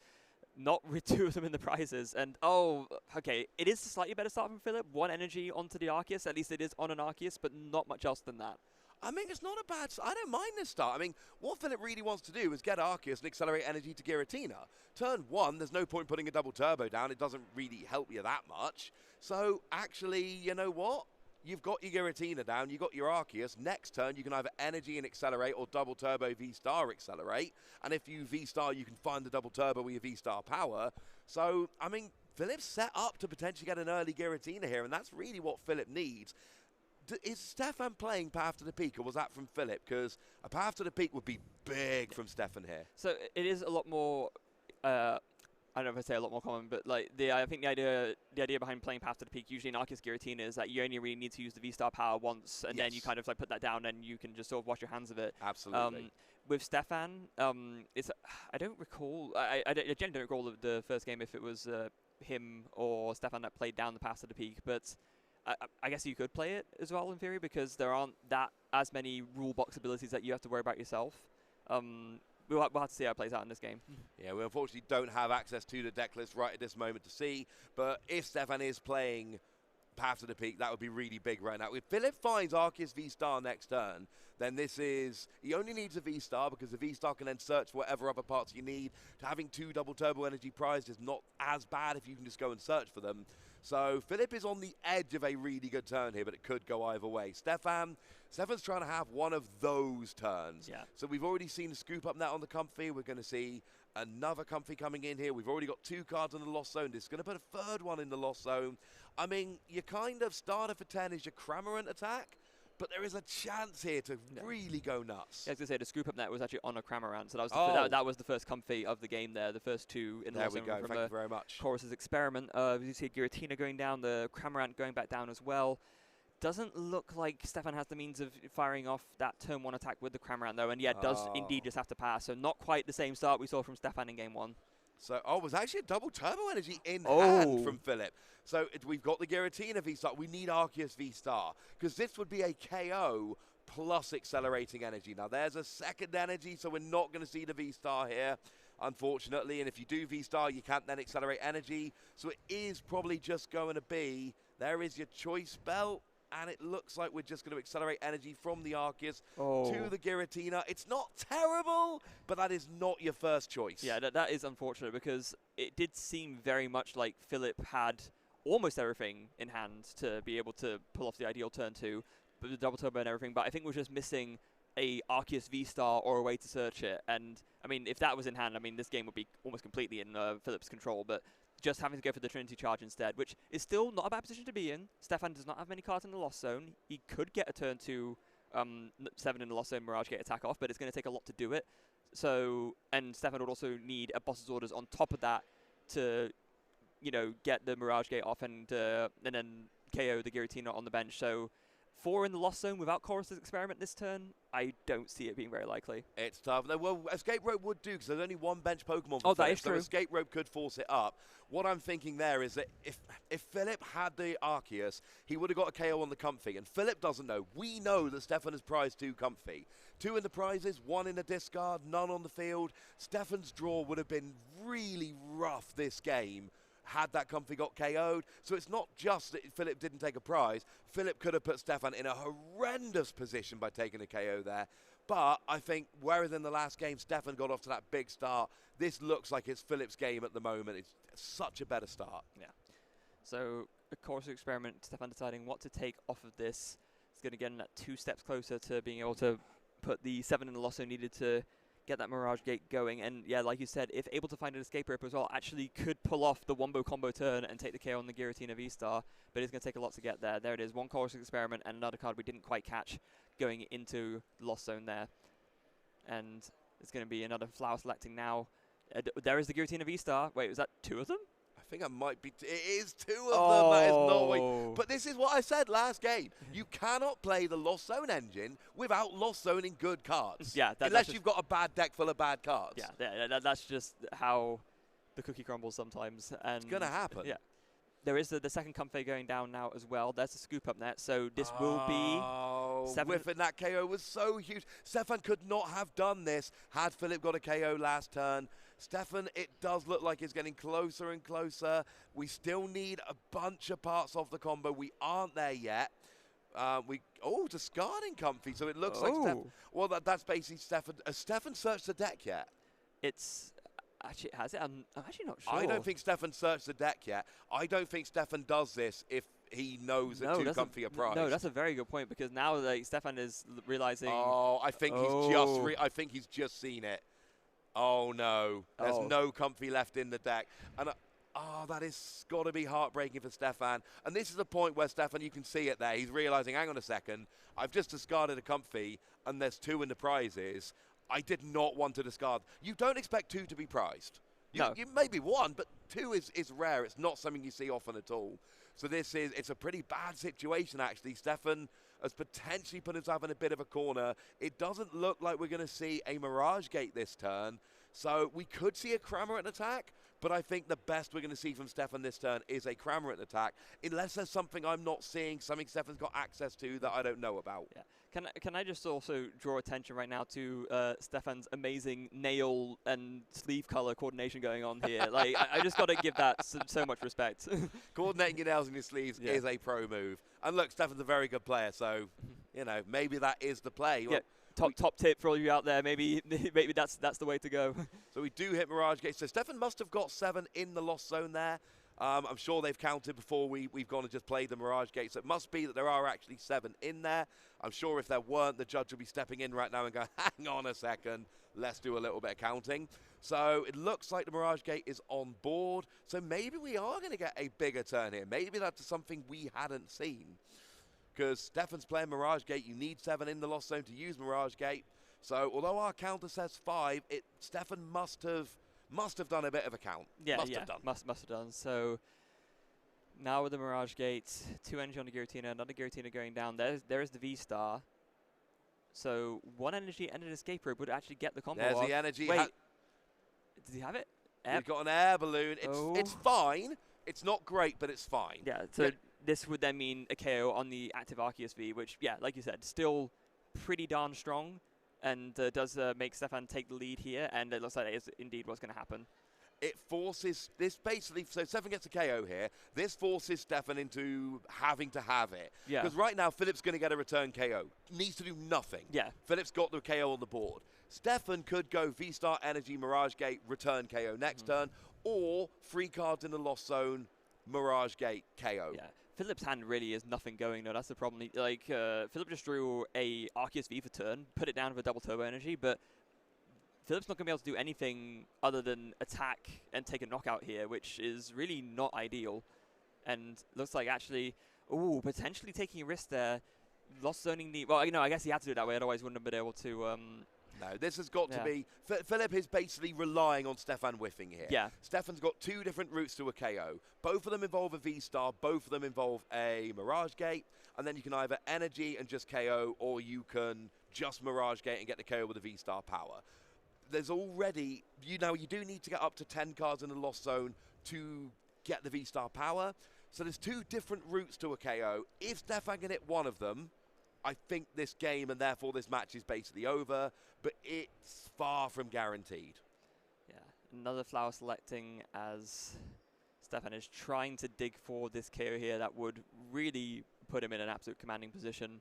not with 2 of them in the prizes. And okay, it is a slightly better start from Philipp. 1 energy onto the Arceus. At least it is on an Arceus, but not much else than that. I mean, it's not a bad start. I don't mind this start. I mean, what Philipp really wants to do is get Arceus and accelerate energy to Giratina. Turn 1, there's no point putting a double turbo down. It doesn't really help you that much. So, actually, you know what? You've got your Giratina down, you've got your Arceus. Next turn, you can either energy and accelerate or double turbo V-Star accelerate. And if you V-Star, you can find the double turbo with your V-Star power. So, I mean, Philipp's set up to potentially get an early Giratina here, and that's really what Philipp needs. Is Stephane playing Path to the Peak, or was that from Philipp? Because a Path to the Peak would be big from Stephane here. So it is a lot more, I don't know if I say a lot more common, but I think the idea behind playing Path to the Peak, usually in Arceus Giratina, is that you only really need to use the V-Star power once, and then you kind of put that down, and you can just sort of wash your hands of it. Absolutely. With Stephane, I don't recall, I generally don't recall the first game if it was him or Stephane that played down the Path to the Peak, but I guess you could play it as well in theory because there aren't as many rule box abilities that you have to worry about yourself. We'll have to see how it plays out in this game. Yeah, we unfortunately don't have access to the deck list right at this moment to see, but if Stephane is playing Path to the Peak, that would be really big right now. If Philipp finds Arceus V-Star next turn, then he only needs a V-Star because the V-Star can then search for whatever other parts you need. Having 2 double turbo energy prized is not as bad if you can just go and search for them. So Philipp is on the edge of a really good turn here, but it could go either way. Stephane's trying to have one of those turns. Yeah. So we've already seen a scoop up net on the Comfy. We're going to see another Comfy coming in here. We've already got 2 cards in the Lost Zone. This is going to put a 3rd one in the Lost Zone. I mean, your kind of starter for 10 is your Cramorant attack, but there is a chance here to really go nuts. Yeah, I was going to say, the scoop up net was actually on a Cramorant, so that was the first Comfy of the game there, the first 2 in the Lost Zone. There we go, thank you very much. Chorus's Experiment. You see Giratina going down, the Cramorant going back down as well. Doesn't look like Stephane has the means of firing off that turn 1 attack with the Cramorant, though, and yeah, does indeed just have to pass, so not quite the same start we saw from Stephane in game 1. So, it was actually a double turbo energy in hand from Philipp. So, we've got the Giratina V-Star. We need Arceus V-Star, because this would be a KO plus accelerating energy. Now, there's a second energy, so we're not going to see the V-Star here, unfortunately. And if you do V-Star, you can't then accelerate energy. So, it is probably just going to be, there is your choice belt. And it looks like we're just going to accelerate energy from the Arceus to the Giratina. It's not terrible, but that is not your first choice. Yeah, that is unfortunate because it did seem very much like Philipp had almost everything in hand to be able to pull off the ideal turn 2, but the double turbo and everything. But I think we're just missing a Arceus V-Star or a way to search it. And, I mean, if that was in hand, I mean, this game would be almost completely in Philipp's control. But just having to go for the Trinity Charge instead, which is still not a bad position to be in. Stephane does not have many cards in the Lost Zone. He could get a turn 2 7 in the Lost Zone Mirage Gate attack off, but it's going to take a lot to do it. So, and Stephane would also need a Boss's Orders on top of that to, you know, get the Mirage Gate off and then KO the Giratina on the bench. So 4 in the Lost Zone without Chorus's Experiment this turn, I don't see it being very likely. It's tough. Well, Escape Rope would do, because there's only 1 bench Pokemon. Oh, that is true. So Escape Rope could force it up. What I'm thinking there is that if Philipp had the Arceus, he would have got a KO on the Comfy. And Philipp doesn't know. We know that Stephane has prized 2 Comfy. 2 in the prizes, 1 in the discard, none on the field. Stephane's draw would have been really rough this game had that Comfy got KO'd. So it's not just that Philipp didn't take a prize. Philipp could have put Stephane in a horrendous position by taking a KO there. But I think, whereas in the last game, Stephane got off to that big start, this looks like it's Philipp's game at the moment. It's such a better start. Yeah. So, of course, Experiment, Stephane deciding what to take off of this. It's going to get that 2 steps closer to being able to put the 7 in the Lost Zone needed to get that Mirage Gate going. And yeah, like you said, if able to find an Escape Rope as well, actually could pull off the Wombo combo turn and take the KO on the Giratina V-Star, but it's going to take a lot to get there. There it is, 1 Chorus Experiment and another card we didn't quite catch going into the Lost Zone there. And it's going to be another Flower selecting now. There is the Giratina V-Star. Wait, was that 2 of them? I think I might be. It is 2 of them. That is not way. But this is what I said last game. You cannot play the Lost Zone engine without Lost Zoning good cards. Yeah, unless you've got a bad deck full of bad cards. Yeah, that's just how the cookie crumbles sometimes. And it's gonna happen. Yeah. There is the second Comfy going down now as well. There's a scoop up net, so this will be 7. Whiffing that KO was so huge. Stephane could not have done this had Philipp got a KO last turn. Stephane, it does look like it's getting closer and closer. We still need a bunch of parts of the combo. We aren't there yet. Discarding Comfy, so it looks like Stephane. Well, that's basically Stephane. Has Stephane searched the deck yet? It's actually, has it? I'm actually not sure. I don't think Stephane searched the deck yet. I don't think Stephane does this if he knows that 2 Comfy are prized. No, that's a very good point, because now Stephane is realizing. Oh, I think he's just seen it. Oh no, there's no Comfy left in the deck. And that is got to be heartbreaking for Stephane. And this is the point where Stephane, you can see it there. He's realizing, hang on a second, I've just discarded a Comfy and there's 2 in the prizes. I did not want to discard. You don't expect 2 to be prized. You maybe 1, but 2 is rare. It's not something you see often at all. So it's a pretty bad situation, actually. Stephane has potentially put himself in a bit of a corner. It doesn't look like we're going to see a Mirage Gate this turn. So we could see a Cramorant attack, but I think the best we're going to see from Stephane this turn is a Cramorant attack, unless there's something I'm not seeing, something Stephane's got access to that I don't know about. Yeah. Can I just also draw attention right now to Stephane's amazing nail and sleeve color coordination going on here? Like, I just got to give that so much respect. Coordinating your nails and your sleeves is a pro move. And look, Stephane's a very good player, so, you know, maybe that is the play. Yeah. Top tip for all you out there, maybe that's the way to go. So we do hit Mirage Gate. So Stephane must have got 7 in the lost zone there. I'm sure they've counted before we've gone and just played the Mirage Gate. So it must be that there are actually 7 in there. I'm sure if there weren't, the judge will be stepping in right now and going, hang on a second, let's do a little bit of counting. So it looks like the Mirage Gate is on board. So maybe we are going to get a bigger turn here. Maybe that's something we hadn't seen. Because Stephane's playing Mirage Gate, you need 7 in the lost zone to use Mirage Gate. So although our counter says 5, Stephane must have done a bit of a count. Yeah, must have done. Must have done. So now with the Mirage Gate, 2 energy on the Giratina, another Giratina going down. There is the V-Star. So 1 energy and an escape rope would actually get the combo There's off. the energy. Wait, does he have it? We've got an air balloon. It's fine. It's not great, but it's fine. Yeah, so this would then mean a KO on the active Arceus V, which, yeah, like you said, still pretty darn strong, and does make Stephane take the lead here, and it looks like that is indeed what's going to happen. It forces this basically, so Stephane gets a KO here. This forces Stephane into having to have it. Yeah. Because right now, Philipp's going to get a return KO. Needs to do nothing. Yeah. Philipp's got the KO on the board. Stephane could go V-Star Energy, Mirage Gate, return KO next turn, or 3 cards in the lost zone, Mirage Gate, KO. Yeah. Philipp's hand really is nothing going, though. That's the problem. Like, Philipp just drew a Arceus V for turn, put it down with a double turbo energy, but Philipp's not going to be able to do anything other than attack and take a knockout here, which is really not ideal. And looks like actually, potentially taking a risk there. Lost zoning the, well, you know, I guess he had to do it that way, otherwise wouldn't have been able to. No, this has got to be, Philipp is basically relying on Stephane whiffing here. Yeah. Stephane's got 2 different routes to a KO. Both of them involve a V-Star, both of them involve a Mirage Gate, and then you can either energy and just KO, or you can just Mirage Gate and get the KO with a V-Star power. There's already, you do need to get up to 10 cards in the lost zone to get the V-Star power. So there's 2 different routes to a KO. If Stephane can hit one of them, I think this game and therefore this match is basically over, but it's far from guaranteed. Yeah, another flower selecting as Stephane is trying to dig for this KO here that would really put him in an absolute commanding position.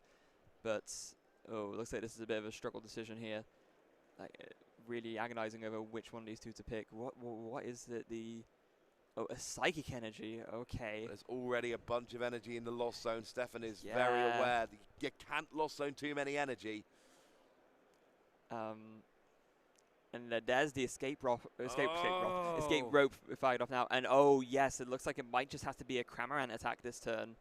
But, looks like this is a bit of a struggle decision here. Like, really agonizing over which one of these 2 to pick. What is it? Oh, a psychic energy. Okay. There's already a bunch of energy in the lost zone. Stephane is very aware that you can't lost zone too many energy. And there's the escape rope fired off now. And yes, it looks like it might just have to be a Cramorant attack this turn.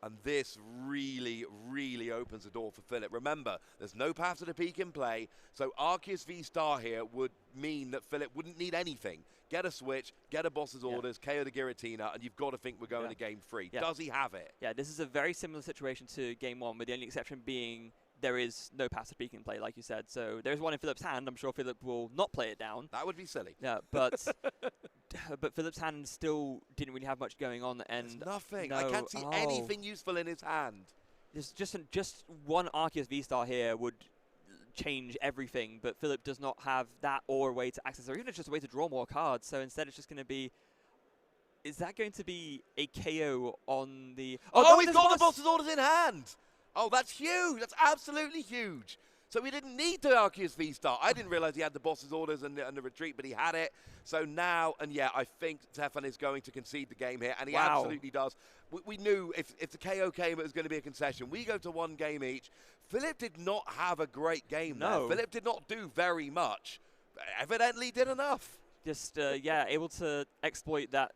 And this really, really opens the door for Philipp. Remember, there's no path to the peak in play, so Arceus V-Star here would mean that Philipp wouldn't need anything. Get a switch, get a boss's orders, KO the Giratina, and you've got to think we're going to game 3. Yeah. Does he have it? Yeah, this is a very similar situation to game 1, with the only exception being there is no path to peak in play, like you said. So there's one in Philipp's hand. I'm sure Philipp will not play it down. That would be silly. Yeah, but but Philipp's hand still didn't really have much going on, and there's nothing. No, I can't see anything useful in his hand. Just one Arceus V-Star here would change everything, but Philipp does not have that or a way to access, or even just a way to draw more cards. So instead, it's just going to be. Is that going to be a KO on the? Oh, he's got the boss's orders in hand. Oh, that's huge. That's absolutely huge. So we didn't need the Arceus V-Star. I didn't realize he had the boss's orders and the retreat, but he had it. So now, and yeah, I think Stephane is going to concede the game here, and he absolutely does. We knew if the KO came, it was going to be a concession. We go to 1 game each. Philipp did not have a great game there. Philipp did not do very much. Evidently did enough. Just, able to exploit that.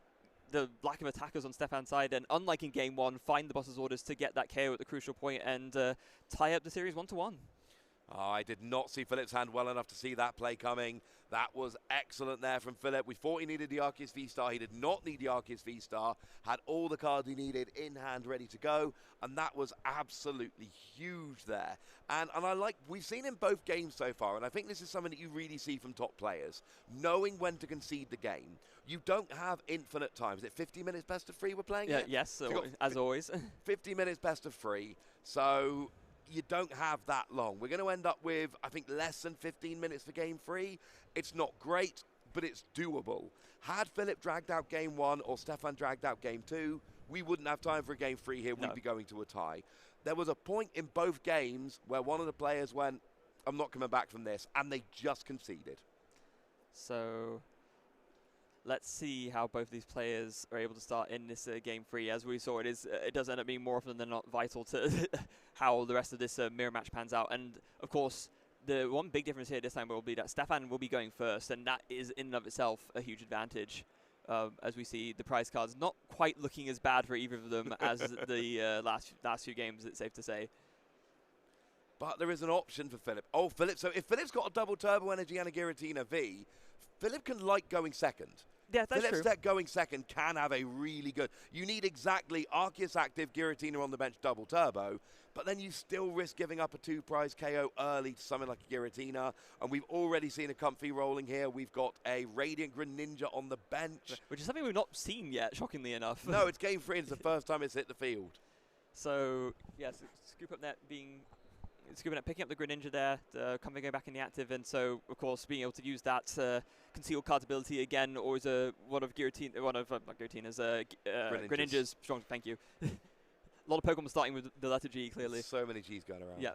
The lack of attackers on Stephane's side, and unlike in game 1, find the boss's orders to get that KO at the crucial point and tie up the series 1-1. Oh, I did not see Philipp's hand well enough to see that play coming. That was excellent there from Philipp. We thought he needed the Arceus V-Star. He did not need the Arceus V-Star. Had all the cards he needed in hand ready to go. And that was absolutely huge there. And I like, we've seen in both games so far, and I think this is something that you really see from top players, knowing when to concede the game. You don't have infinite time. Is it 50 minutes best of 3 we're playing Yeah, it? yes, So as always. 50 minutes best of 3. So you don't have that long. We're going to end up with, I think, less than 15 minutes for game 3. It's not great, but it's doable. Had Philipp dragged out game 1 or Stephane dragged out game 2, we wouldn't have time for a game 3 here. We'd be going to a tie. There was a point in both games where one of the players went, I'm not coming back from this, and they just conceded. So let's see how both these players are able to start in this game 3. As we saw, it does end up being more often than not vital to how the rest of this mirror match pans out. And of course, the one big difference here this time will be that Stephane will be going first, and that is in and of itself a huge advantage. As we see the prize cards not quite looking as bad for either of them as the last few games, it's safe to say. But there is an option for Philipp. Oh, Philipp. So if Philipp's got a double turbo energy and a Giratina V, Philipp can like going second. Yeah, that's Philipp's true. deck going second can have a really good... You need exactly Arceus active, Giratina on the bench, double turbo, but then you still risk giving up a 2-prize KO early to something like a Giratina, and we've already seen a comfy rolling here. We've got a Radiant Greninja on the bench. Which is something we've not seen yet, shockingly enough. No, it's game 3, and it's the first time it's hit the field. So, yes, Scoop Up Net picking up the Greninja there, coming back in the active, and so, of course, being able to use that concealed cards ability again, or as one of Giratina's, Greninja's strong, thank you. A lot of Pokemon starting with the letter G, clearly. So many Gs going around. Yeah.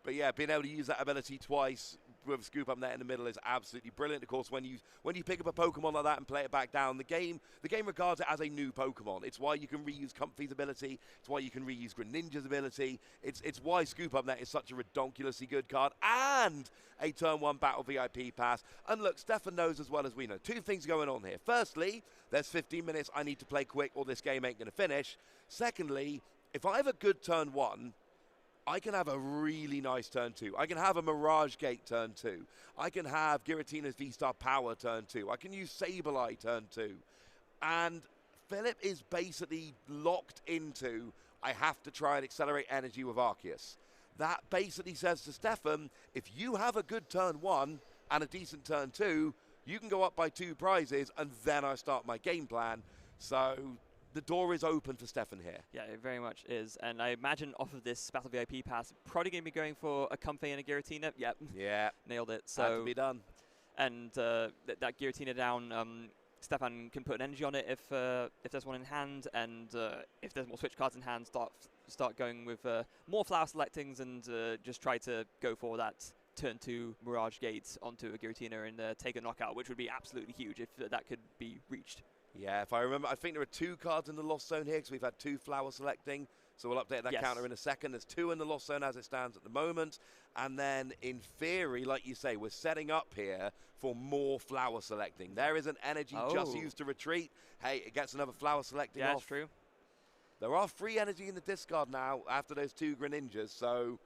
But yeah, being able to use that ability twice with Scoop Up Net in the middle is absolutely brilliant. Of course, when you pick up a Pokemon like that and play it back down, the game regards it as a new Pokemon. It's why you can reuse Comfy's ability. It's why you can reuse Greninja's ability. It's why Scoop Up Net is such a redonkulously good card and a turn 1 battle VIP pass. And look, Stephane knows as well as we know. 2 things going on here. Firstly, there's 15 minutes I need to play quick or this game ain't going to finish. Secondly, if I have a good turn 1, I can have a really nice turn 2. I can have a Mirage Gate turn 2. I can have Giratina's V-Star Power turn 2. I can use Sableye turn 2. And Philipp is basically locked into, I have to try and accelerate energy with Arceus. That basically says to Stephane, if you have a good turn 1 and a decent turn 2, you can go up by 2 prizes, and then I start my game plan. So the door is open for Stephane here. Yeah, it very much is. And I imagine off of this Battle VIP pass, probably going to be going for a Comfey and a Giratina. Yep. Yeah. Nailed it. So Had to be done. And that Giratina down, Stephane can put an energy on it if there's one in hand, and if there's more switch cards in hand, start going with more flower selectings and just try to go for that turn 2 Mirage Gates onto a Giratina and take a knockout, which would be absolutely huge if that could be reached. Yeah, if I remember, I think there are 2 cards in the Lost Zone here because we've had 2 flower selecting. So we'll update that counter in a second. There's 2 in the Lost Zone as it stands at the moment. And then, in theory, like you say, we're setting up here for more flower selecting. There is an energy just used to retreat. Hey, it gets another flower selecting off. Yeah, that's true. There are free energy in the discard now after those 2 Greninjas. So,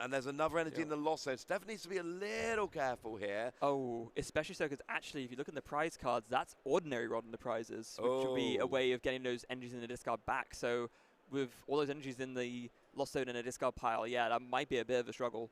and there's another energy in the Lost Zone. Steph needs to be a little careful here. Oh, especially so because actually, if you look at the prize cards, that's ordinary rod in the prizes, which would be a way of getting those energies in the discard back. So with all those energies in the Lost Zone and a discard pile, yeah, that might be a bit of a struggle.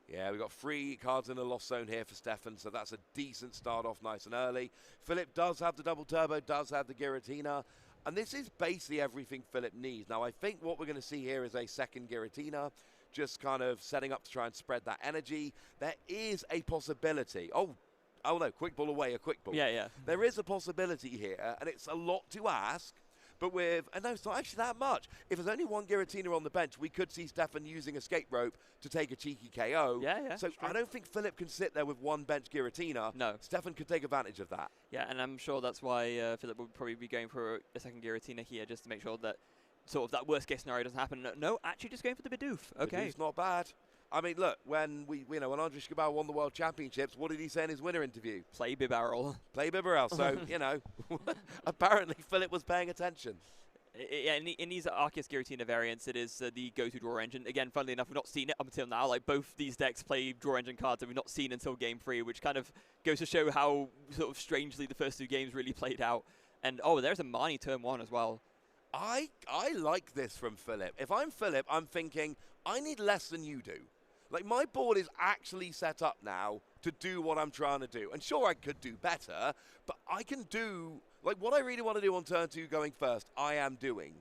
Yeah, we've got 3 cards in the Lost Zone here for Stephane, so that's a decent start off nice and early. Philipp does have the double turbo, does have the Giratina, and this is basically everything Philipp needs. Now, I think what we're going to see here is a second Giratina, just kind of setting up to try and spread that energy. There is a possibility. Oh no, quick ball away, a quick ball. Yeah. There is a possibility here, and it's a lot to ask, but and no, it's not actually that much. If there's only 1 Giratina on the bench, we could see Stephane using Escape Rope to take a cheeky KO. Yeah. So I don't think Philipp can sit there with 1 bench Giratina. No. Stephane could take advantage of that. Yeah, and I'm sure that's why Philipp would probably be going for a second Giratina here, just to make sure that sort of that worst case scenario doesn't happen. No, actually just going for the Bidoof. Okay. Bidoof's not bad. I mean, look, when when Andre Escobar won the World Championships, what did he say in his winner interview? Play Bibarrel. Play Bibarrel. So, apparently Philipp was paying attention. Yeah, in these Arceus Giratina variants, it is the go-to draw engine. Again, funnily enough, we've not seen it up until now. Like, both these decks play draw engine cards that we've not seen until Game 3, which kind of goes to show how sort of strangely the first 2 games really played out. And, oh, there's a Marnie turn 1 as well. I like this from Philipp. If I'm Philipp, I'm thinking, I need less than you do. Like, my board is actually set up now to do what I'm trying to do. And sure, I could do better, but I can do, like, what I really want to do on turn 2 going first, I am doing.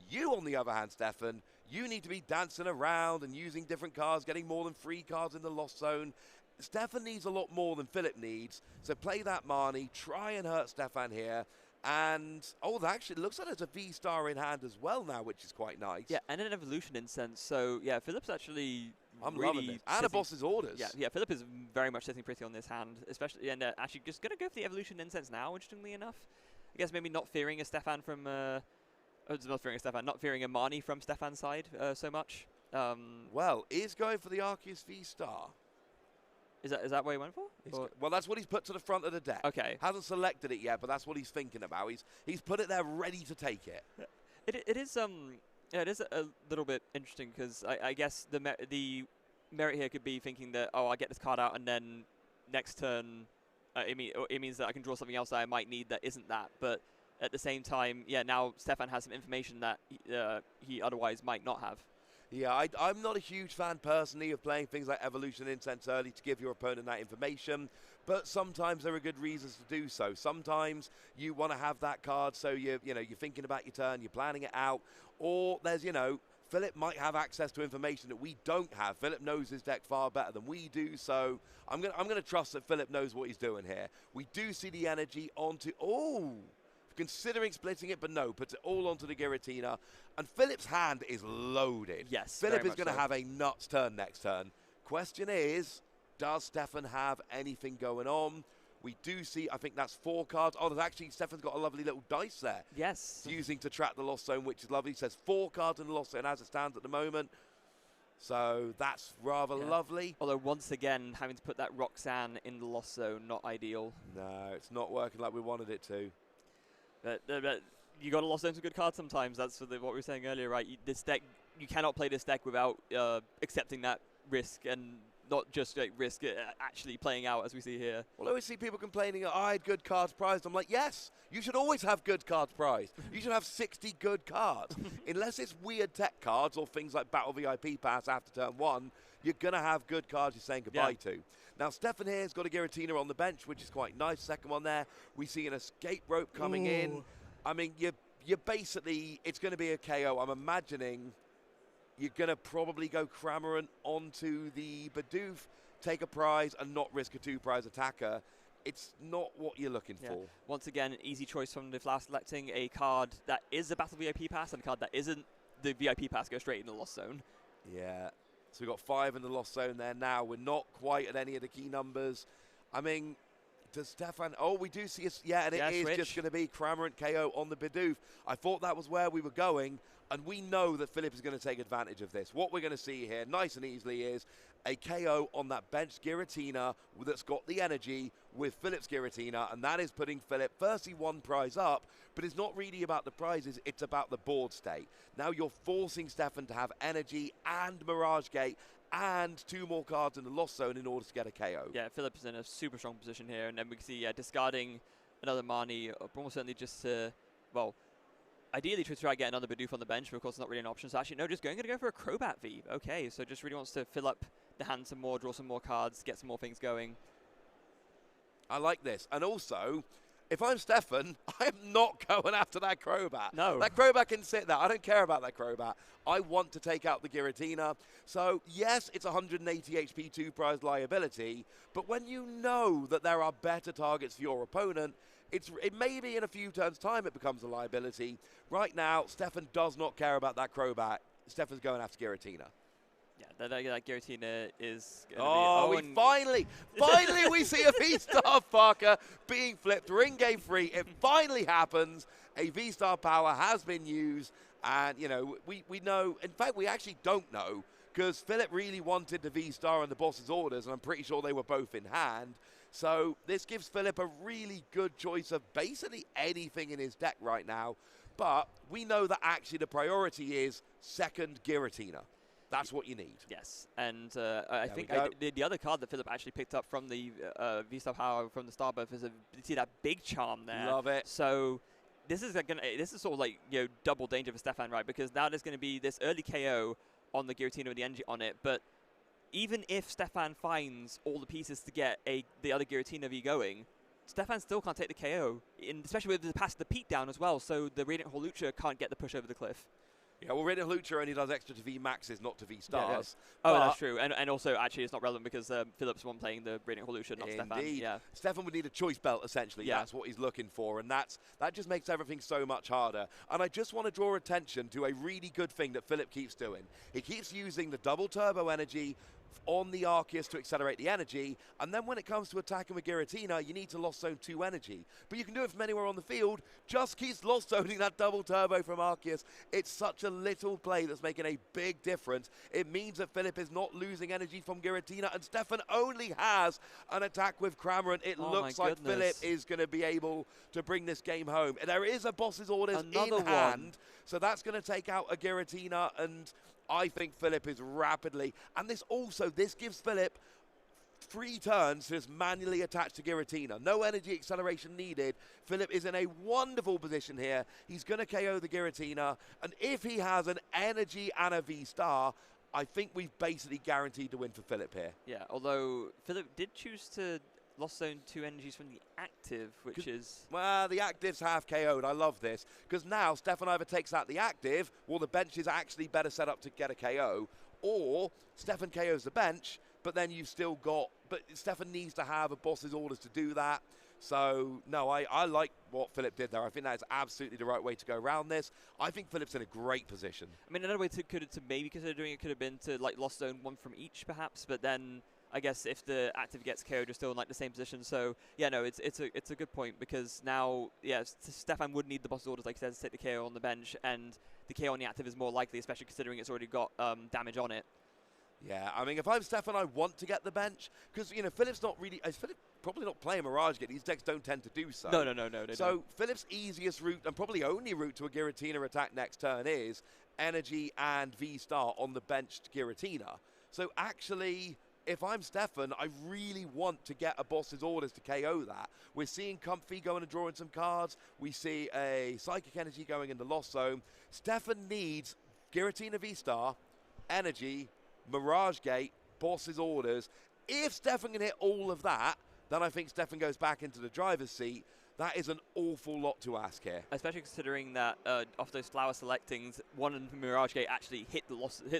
You, on the other hand, Stephane, you need to be dancing around and using different cards, getting more than 3 cards in the lost zone. Stephane needs a lot more than Philipp needs, so play that Marnie, try and hurt Stephane here. And, oh, that actually looks like there's a V-Star in hand as well now, which is quite nice. Yeah, and an Evolution Incense. So, yeah, Philipp's actually I'm really loving this. And a boss's orders. Yeah, Philipp is very much sitting pretty on this hand, especially, and actually just going to go for the Evolution Incense now, interestingly enough. I guess maybe not fearing a Stephane from, not fearing a Stephane, not fearing a Marnie from Stephane's side so much. Well, is going for the Arceus V-Star. Is that what he went for? Well, that's what he's put to the front of the deck. Okay. Hasn't selected it yet, but that's what he's thinking about. He's put it there ready to take it. It is a little bit interesting because I guess the merit here could be thinking that, oh, I get this card out and then next turn it means that I can draw something else that I might need that isn't that. But at the same time, yeah, now Stephane has some information that he otherwise might not have. Yeah, I'm not a huge fan personally of playing things like Evolution Incense early to give your opponent that information, but sometimes there are good reasons to do so. Sometimes you want to have that card so you're thinking about your turn, you're planning it out, or there's, Philipp might have access to information that we don't have. Philipp knows his deck far better than we do, so I'm gonna trust that Philipp knows what he's doing here. We do see the energy onto, considering splitting it, but no, puts it all onto the Giratina. And Philipp's hand is loaded. Yes, Philipp is going to have a nuts turn next turn. Question is, does Stephane have anything going on? We do see, I think that's 4 cards. Oh, there's actually, Stephane's got a lovely little dice there. Yes. Using to track the lost zone, which is lovely. He says 4 cards in the lost zone as it stands at the moment. So that's rather lovely. Although, once again, having to put that Roxanne in the lost zone, not ideal. No, it's not working like we wanted it to. But you got to lost zone some good cards sometimes. That's what we were saying earlier, right? This deck, you cannot play this deck without accepting that risk and not just risk actually playing out as we see here. Well, I always see people complaining, I had good cards prized. I'm like, yes, you should always have good cards prized. You should have 60 good cards. Unless it's weird tech cards or things like Battle VIP Pass after turn 1, you're going to have good cards you're saying goodbye to. Now, Stephane here has got a Giratina on the bench, which is quite nice. Second one there. We see an escape rope coming in. I mean, you're basically, it's going to be a KO. I'm imagining you're going to probably go Cramorant onto the Bidoof, take a prize, and not risk a 2-prize attacker. It's not what you're looking for. Once again, an easy choice from the Flash, selecting a card that is a Battle VIP Pass and a card that isn't the VIP Pass, go straight in the Lost Zone. Yeah. So we've got 5 in the Lost Zone there now. We're not quite at any of the key numbers. I mean, does Stephane... Oh, we do see... and it is just going to be Cramorant KO on the Bidoof. I thought that was where we were going, and we know that Philipp is going to take advantage of this. What we're going to see here, nice and easily, is a KO on that bench Giratina that's got the energy with Philipp's Giratina, and that is putting Philipp firstly 1 prize up, but it's not really about the prizes, it's about the board state. Now you're forcing Stephane to have energy and Mirage Gate and 2 more cards in the Lost Zone in order to get a KO. Yeah, Philipp is in a super strong position here, and then we can see, discarding another Marnie, almost certainly just to, well, ideally to try to get another Bidoof on the bench, but of course it's not really an option. So actually, no, just going to go for a Crobat V. Okay, so just really wants to fill up the hand some more, draw some more cards, get some more things going. I like this. And also, if I'm Stephane, I'm not going after that Crobat. No. That Crobat can sit there. I don't care about that Crobat. I want to take out the Giratina. So, yes, it's 180 HP 2-prize liability, but when you know that there are better targets for your opponent, it may be in a few turns' time it becomes a liability. Right now, Stephane does not care about that Crobat. Stephane's going after Giratina. Yeah, that Giratina is finally we see a V-Star Parker being flipped. We're in Game 3. It finally happens. A V-Star power has been used. And, we know. In fact, we actually don't know because Philipp really wanted the V-Star and the boss's orders, and I'm pretty sure they were both in hand. So this gives Philipp a really good choice of basically anything in his deck right now. But we know that actually the priority is second Giratina. That's what you need. Yes, and I think the other card that Philipp actually picked up from the V-Star Power from the Star Buff is see that big charm there. Love it. So this is sort of like double danger for Stephane, right? Because now there's going to be this early KO on the Giratina with the energy on it, but even if Stephane finds all the pieces to get the other Giratina V going, Stephane still can't take the KO, especially with the pass the peak down as well, so the Radiant Horlucha can't get the push over the cliff. Yeah, well, Radiant Horlucha only does extra to V maxes, not to V stars. Yeah. Oh, that's true. And also, actually, it's not relevant because Philipp's the one playing the Radiant Horlucha, not Stephane. Yeah. Stephane would need a choice belt, essentially. Yeah. That's what he's looking for, and that just makes everything so much harder. And I just want to draw attention to a really good thing that Philipp keeps doing. He keeps using the double turbo energy on the Arceus to accelerate the energy, and then when it comes to attacking with Giratina, you need to lost zone 2 energy. But you can do it from anywhere on the field, just keeps lost zoning that double turbo from Arceus. It's such a little play that's making a big difference. It means that Philipp is not losing energy from Giratina, and Stephane only has an attack with Cramorant. It looks like Philipp is going to be able to bring this game home. There is a boss's orders in hand, so that's going to take out a Giratina, and I think Philipp is rapidly, and this gives Philipp 3 turns to just manually attach to Giratina. No energy acceleration needed. Philipp is in a wonderful position here. He's going to KO the Giratina, and if he has an energy and a V-Star, I think we've basically guaranteed to win for Philipp here. Yeah, although Philipp did choose to lost zone 2 energies from the active, which is... Well, the active's half KO'd. I love this. Because now Stephane either takes out the active, or the bench is actually better set up to get a KO, or Stephane KOs the bench, but then you've still got... But Stephane needs to have a boss's orders to do that. So, no, I like what Philipp did there. I think that is absolutely the right way to go around this. I think Philipp's in a great position. I mean, another way to maybe consider doing it could have been to, like, lost zone 1 from each, perhaps, but then... I guess if the active gets KO'd, you're still in like the same position. So yeah, no, it's a good point because now Stephane would need the boss's orders, like he says, to take the KO on the bench, and the KO on the active is more likely, especially considering it's already got damage on it. Yeah, I mean, if I'm Stephane, I want to get the bench because Philipp's not really. Philipp probably not playing Mirage Gate. These decks don't tend to do so. No. So Philipp's easiest route and probably only route to a Giratina attack next turn is energy and V-Star on the benched Giratina. So actually, if I'm Stephane, I really want to get a boss's orders to KO that. We're seeing Comfy going and drawing some cards. We see a Psychic Energy going in the Lost Zone. Stephane needs Giratina V-Star, Energy, Mirage Gate, boss's orders. If Stephane can hit all of that, then I think Stephane goes back into the driver's seat. That is an awful lot to ask here. Especially considering that off those flower selectings, one in Mirage Gate actually hit the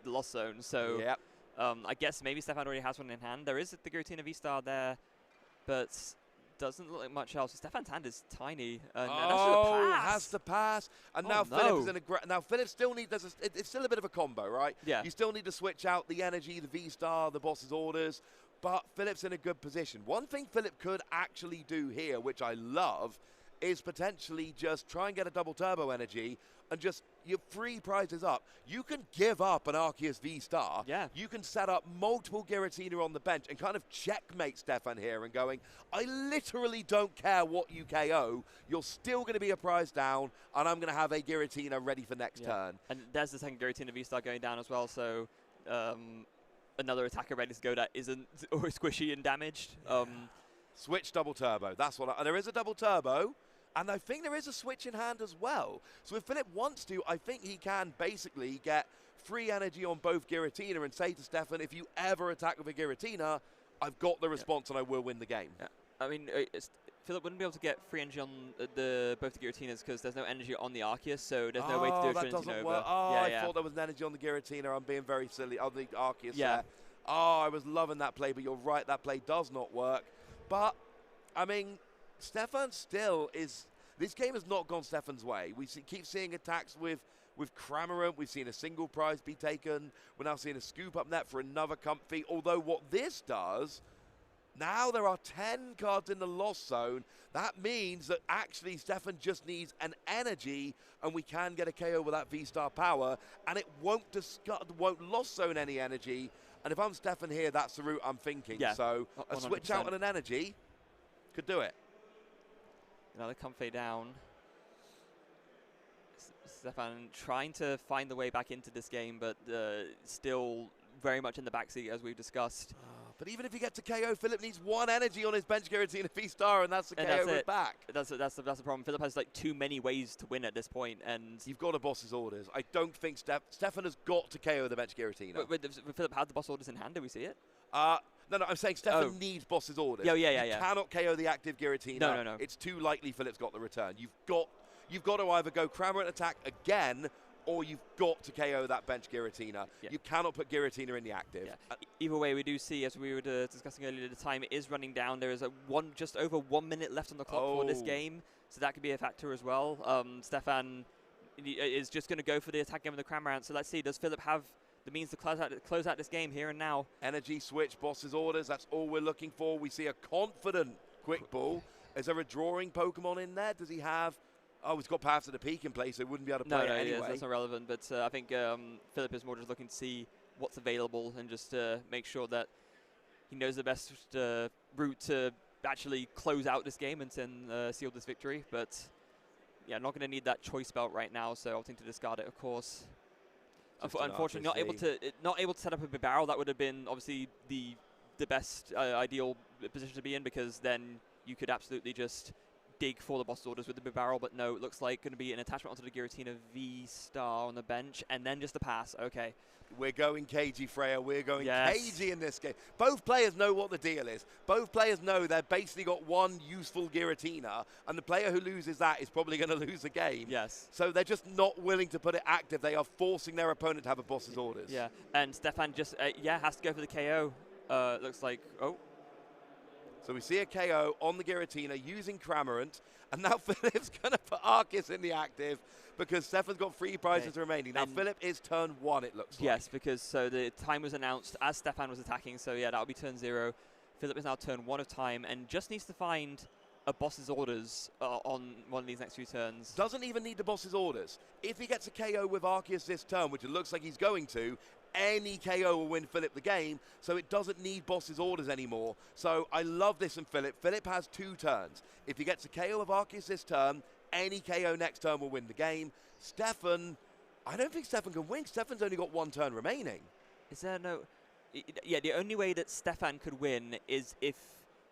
Lost Zone. So. Yep. I guess maybe Stephane already has one in hand. There is the Giratina V-Star there, but doesn't look like much else. Stephane's hand is tiny. Has to pass. And now Philipp is in a... Now Philipp still needs... It's still a bit of a combo, right? Yeah. You still need to switch out the energy, the V-Star, the boss's orders, but Philipp's in a good position. One thing Philipp could actually do here, which I love, is potentially just try and get a double turbo energy and just your 3 prizes up. You can give up an Arceus V-Star. Yeah. You can set up multiple Giratina on the bench and kind of checkmate Stephane here and going, I literally don't care what you KO. You're still going to be a prize down, and I'm going to have a Giratina ready for next turn. And there's the second Giratina V-Star going down as well, so another attacker ready to go that isn't or squishy and damaged. Switch double turbo. That's what there is a double turbo. And I think there is a switch in hand as well. So if Philipp wants to, I think he can basically get free energy on both Giratina and say to Stephane, if you ever attack with a Giratina, I've got the response and I will win the game. Yeah. I mean, Philipp wouldn't be able to get free energy on both the Giratinas because there's no energy on the Arceus, so there's no way to do a Trinity Nova. Work. I thought there was an energy on the Giratina. I'm being very silly. On the Arceus there. I was loving that play, but you're right, that play does not work. But, I mean... Stephane still is... This game has not gone Stephane's way. We keep seeing attacks with Cramorant. We've seen a single prize be taken. We're now seeing a scoop up net for another Comfy. Although what this does... Now there are 10 cards in the Lost Zone. That means that actually Stephane just needs an energy and we can get a KO with that V-Star power. And it won't Lost Zone any energy. And if I'm Stephane here, that's the route I'm thinking. Yeah, So a 100%. switch out on an energy could do it. Another Comfy down. Stephane trying to find the way back into this game, but still very much in the backseat, as we've discussed. But even if he gets a KO, Philipp needs 1 energy on his bench Giratina V-Star, and that's the KO with back. That's the problem. Philipp has like too many ways to win at this point, and you've got a boss's orders. I don't think Stephane has got to KO the bench Giratina. But Philipp had the boss orders in hand. Did we see it? No, I'm saying Stephane needs boss's orders. Yeah. You cannot KO the active Giratina. No. It's too likely Philipp's got the return. You've got to either go Cramorant attack again, or you've got to KO that bench Giratina. Yeah. You cannot put Giratina in the active. Yeah. Either way, we do see, as we were discussing earlier, the time is running down. There is just over 1 minute left on the clock for this game, so that could be a factor as well. Stephane is just going to go for the attack game of the Cramorant. So let's see, does Philipp have the means to close out this game here and now? Energy switch, boss's orders, that's all we're looking for. We see a confident Quick Ball. Is there a drawing Pokemon in there? Does he have... Oh, he's got Path to the Peak in place, so he wouldn't be able to play it anyway. No, that's not relevant, but I think Philipp is more just looking to see what's available and just make sure that he knows the best route to actually close out this game and then seal this victory. But yeah, not going to need that choice belt right now, so opting to discard it, of course. Unfortunately, not able to set up a barrel. That would have been obviously the best ideal position to be in, because then you could absolutely just dig for the boss orders with the big barrel. But no, it looks like going to be an attachment onto the Giratina V-Star on the bench, and then just a pass. Okay. We're going cagey, Freya. We're going cagey in this game. Both players know what the deal is. Both players know they've basically got one useful Giratina, and the player who loses that is probably going to lose the game. Yes. So they're just not willing to put it active. They are forcing their opponent to have a boss's orders. Yeah, and Stephane just, has to go for the KO. Looks like, So we see a KO on the Giratina using Cramorant, and now Philipp's going to put Arceus in the active because Stephane's got 3 prizes remaining. Now Philipp is turn 1, it looks like. Yes, because so the time was announced as Stephane was attacking, so yeah, that'll be turn 0. Philipp is now turn 1 of time and just needs to find a boss's orders on one of these next few turns. Doesn't even need the boss's orders. If he gets a KO with Arceus this turn, which it looks like he's going to, any KO will win Philipp the game, so it doesn't need boss's orders anymore. So I love this in Philipp. Philipp has 2 turns. If he gets a KO of Arceus this turn, any KO next turn will win the game. Stephane, I don't think Stephane can win. Stephane's only got 1 turn remaining. Is there no... Yeah, the only way that Stephane could win is if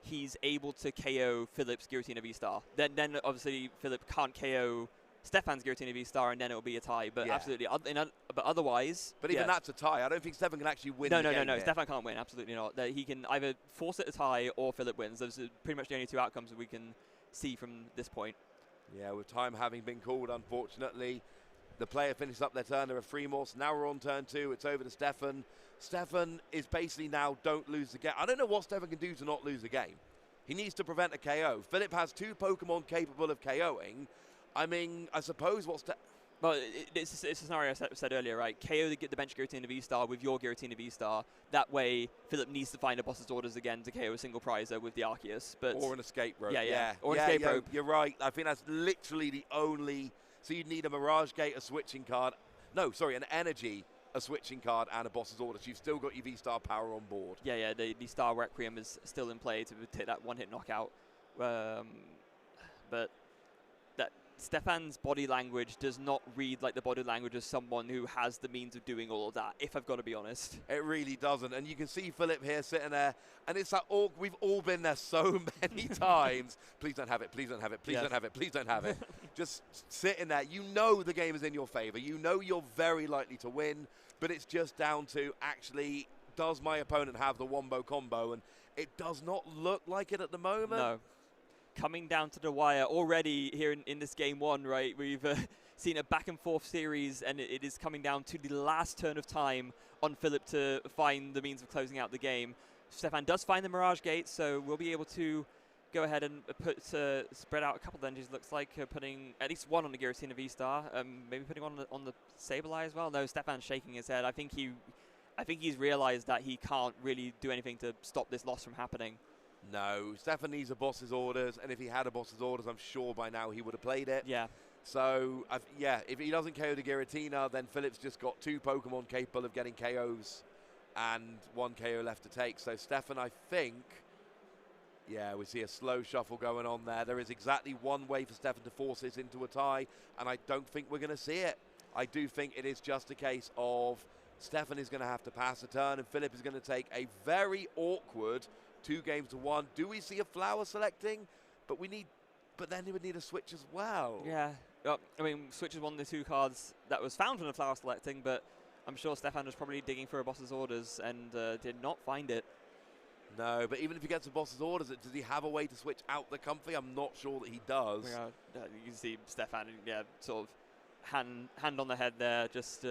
he's able to KO Philipp's Giratina V-Star. Then obviously Philipp can't KO Stephane's Giratina V-Star, and then it'll be a tie. But absolutely, but otherwise... But even that's a tie. I don't think Stephane can actually win No, the game no. here. Stephane can't win, absolutely not. He can either force it a tie or Philipp wins. Those are pretty much the only 2 outcomes that we can see from this point. Yeah, with time having been called, unfortunately, the player finishes up their turn. There are 3 more, so now we're on turn 2. It's over to Stephane. Stephane is basically now don't lose the game. I don't know what Stephane can do to not lose the game. He needs to prevent a KO. Philipp has 2 Pokemon capable of KOing. I mean, I suppose what's... Well, it's a scenario I said earlier, right? KO the bench Giratina V-Star with your Giratina V-Star. That way, Philipp needs to find a boss's orders again to KO a single prizer with the Arceus. But or an escape rope. Yeah. Or an escape rope. You're right. I think that's literally the only... So you'd need a Mirage Gate, a switching card. No, sorry, an Energy, a switching card, and a boss's orders. You've still got your V-Star power on board. Yeah, the Star Requiem is still in play to take that one-hit knockout. But that Stephane's body language does not read like the body language of someone who has the means of doing all of that, if I've got to be honest. It really doesn't. And you can see Philipp here sitting there, and it's like, we've all been there so many times. Please don't have it, please don't have it, please don't have it, please don't have it. Just sitting there. You know the game is in your favor. You know you're very likely to win, but it's just down to actually, does my opponent have the wombo combo? And it does not look like it at the moment. No. Coming down to the wire already here in this game 1, right? We've seen a back and forth series, and it is coming down to the last turn of time on Philipp to find the means of closing out the game. Stephane does find the Mirage Gate, so we'll be able to go ahead and spread out a couple of energies. Looks like putting at least 1 on the Giratina V-Star, maybe putting one on the Sableye as well. No, Stephane's shaking his head. I think he's realized that he can't really do anything to stop this loss from happening. No, Stephane needs a boss's orders, and if he had a boss's orders, I'm sure by now he would have played it. Yeah. So, if he doesn't KO the Giratina, then Philipp's just got 2 Pokemon capable of getting KOs and 1 KO left to take. So Stephane, I think, Yeah, we see a slow shuffle going on there. There is exactly one way for Stephane to force this into a tie, and I don't think we're going to see it. I do think it is just a case of Stephane is going to have to pass a turn, and Philipp is going to take a very awkward 2-1. Do we see a flower selecting? But then he would need a switch as well. Yeah, I mean, switch is one of the 2 cards that was found in the flower selecting, but I'm sure Stephane was probably digging for a boss's orders and did not find it. No, but even if he gets a boss's orders, does he have a way to switch out the comfy? I'm not sure that he does. Yeah, you can see Stephane, yeah, sort of hand on the head there, just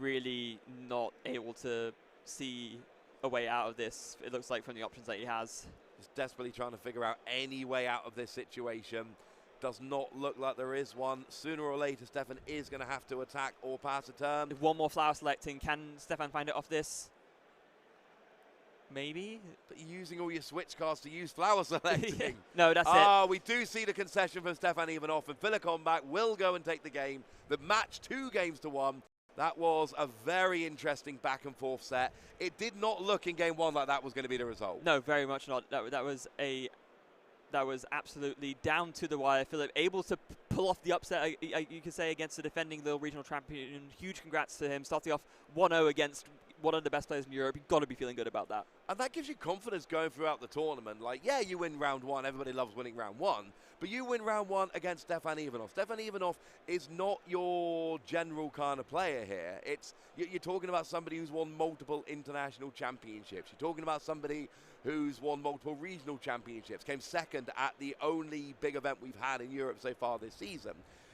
really not able to see a way out of this, it looks like, from the options that he has. He's desperately trying to figure out any way out of this situation. Does not look like there is one. Sooner or later, Stephane is going to have to attack or pass a turn. One more flower selecting. Can Stephane find it off this? Maybe? But you're using all your switch cards to use flower selecting. Yeah. No, that's it. We do see the concession from Stephane Ivanoff, and Philipp Hombach will go and take the game. The match 2-1. That was a very interesting back and forth set. It did not look in game 1 like that was going to be the result. No, very much not. That was absolutely down to the wire. Philipp able to pull off the upset, you could say, against the defending Lille regional champion. Huge congrats to him. Starting off 1-0 against one of the best players in Europe. You've got to be feeling good about that. And that gives you confidence going throughout the tournament. Like, yeah, you win round 1. Everybody loves winning round 1. But you win round 1 against Stephane Ivanoff. Stephane Ivanoff is not your general kind of player here. You're talking about somebody who's won multiple international championships. You're talking about somebody who's won multiple regional championships, came second at the only big event we've had in Europe so far this season.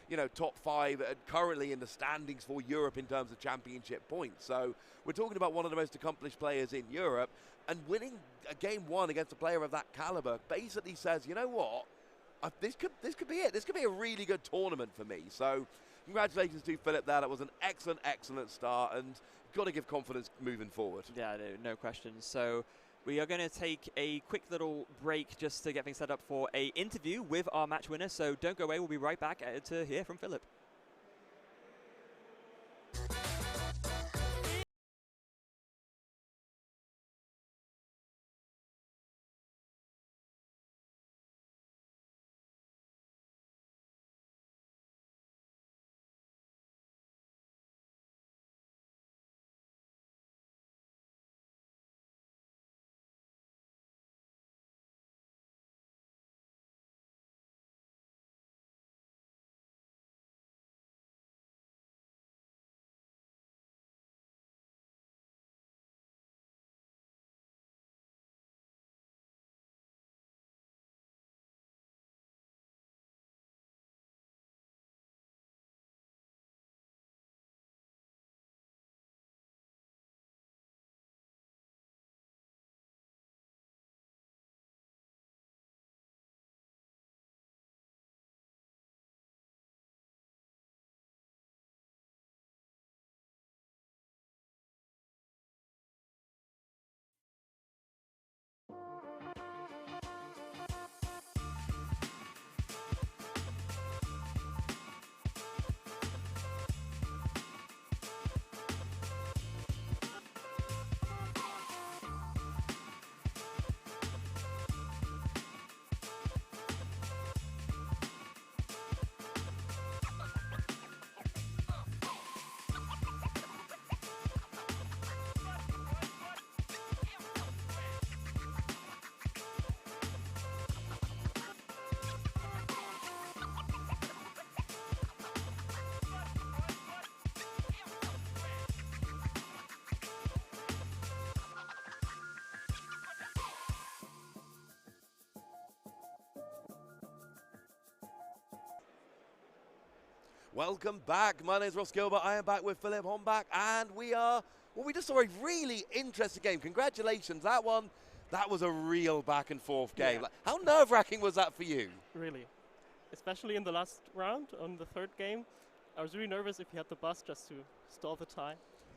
You know, top 5 currently in the standings for Europe in terms of championship points. So we're talking about one of the most accomplished players in Europe, and winning a game 1 against a player of that caliber basically says, you know what, this could be it. This could be a really good tournament for me. So congratulations to Philipp there. That was an excellent start, and got to give confidence moving forward. Yeah, no question. So we are going to take a quick little break just to get things set up for an interview with our match winner. So don't go away. We'll be right back to hear from Philipp. Welcome back. My name is Ross Gilbert. I am back with Philipp Hombach, and we just saw a really interesting game. Congratulations. That was a real back and forth game. Yeah. Like, how nerve-wracking was that for you? Really. Especially in the last round, on the 3rd game. I was really nervous if he had the bus just to stall the tie.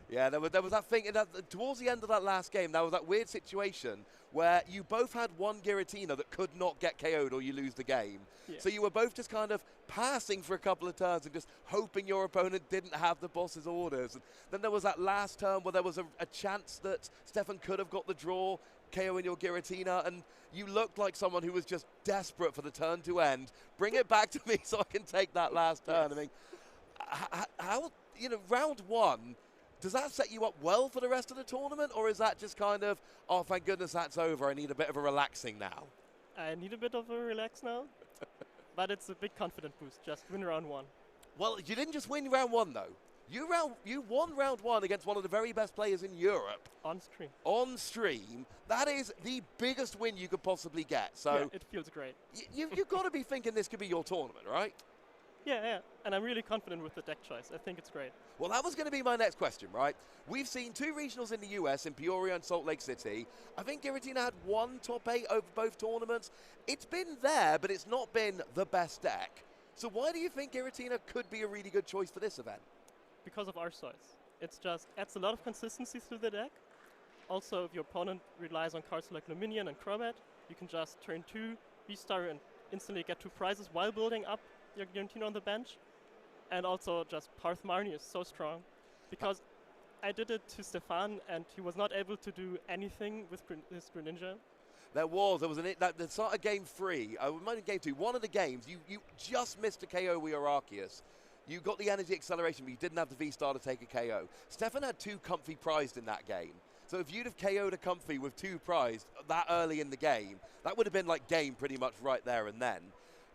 Yeah, there was that thing, towards the end of that last game, there was that weird situation where you both had one Giratina that could not get KO'd or you lose the game. Yeah. So you were both just kind of passing for a couple of turns and just hoping your opponent didn't have the boss's orders. And then there was that last turn where there was a chance that Stephane could have got the draw, KOing your Giratina, and you looked like someone who was just desperate for the turn to end. Bring it back to me so I can take that last turn. Yes. I mean, how, round one, does that set you up well for the rest of the tournament, or is that just kind of, oh, thank goodness that's over, I need a bit of a relaxing now? I need a bit of a relax now, but it's a big confident boost. Just win round one. Well, you didn't just win round one, though. You won round one against one of the very best players in Europe. On stream. On stream. That is the biggest win you could possibly get. So yeah, it feels great. You've got to be thinking this could be your tournament, right? Yeah, and I'm really confident with the deck choice. I think it's great. Well, that was going to be my next question, right? We've seen 2 regionals in the US, in Peoria and Salt Lake City. I think Giratina had 1 top 8 over both tournaments. It's been there, but it's not been the best deck. So why do you think Giratina could be a really good choice for this event? Because of Arceus. It's just adds a lot of consistency to the deck. Also, if your opponent relies on cards like Luminion and Crobat, you can just turn 2, V-Star, and instantly get 2 prizes while building up your Giratina on the bench. And also, just Parth Marnie is so strong. Because I did it to Stephane, and he was not able to do anything with his Greninja. There was the start of game 3, we might have game 2, one of the games, you just missed a KO with your Arceus. You got the energy acceleration, but you didn't have the V-Star to take a KO. Stephane had 2 Comfy prized in that game. So if you'd have KO'd a Comfy with 2 prized that early in the game, that would have been like game pretty much right there and then.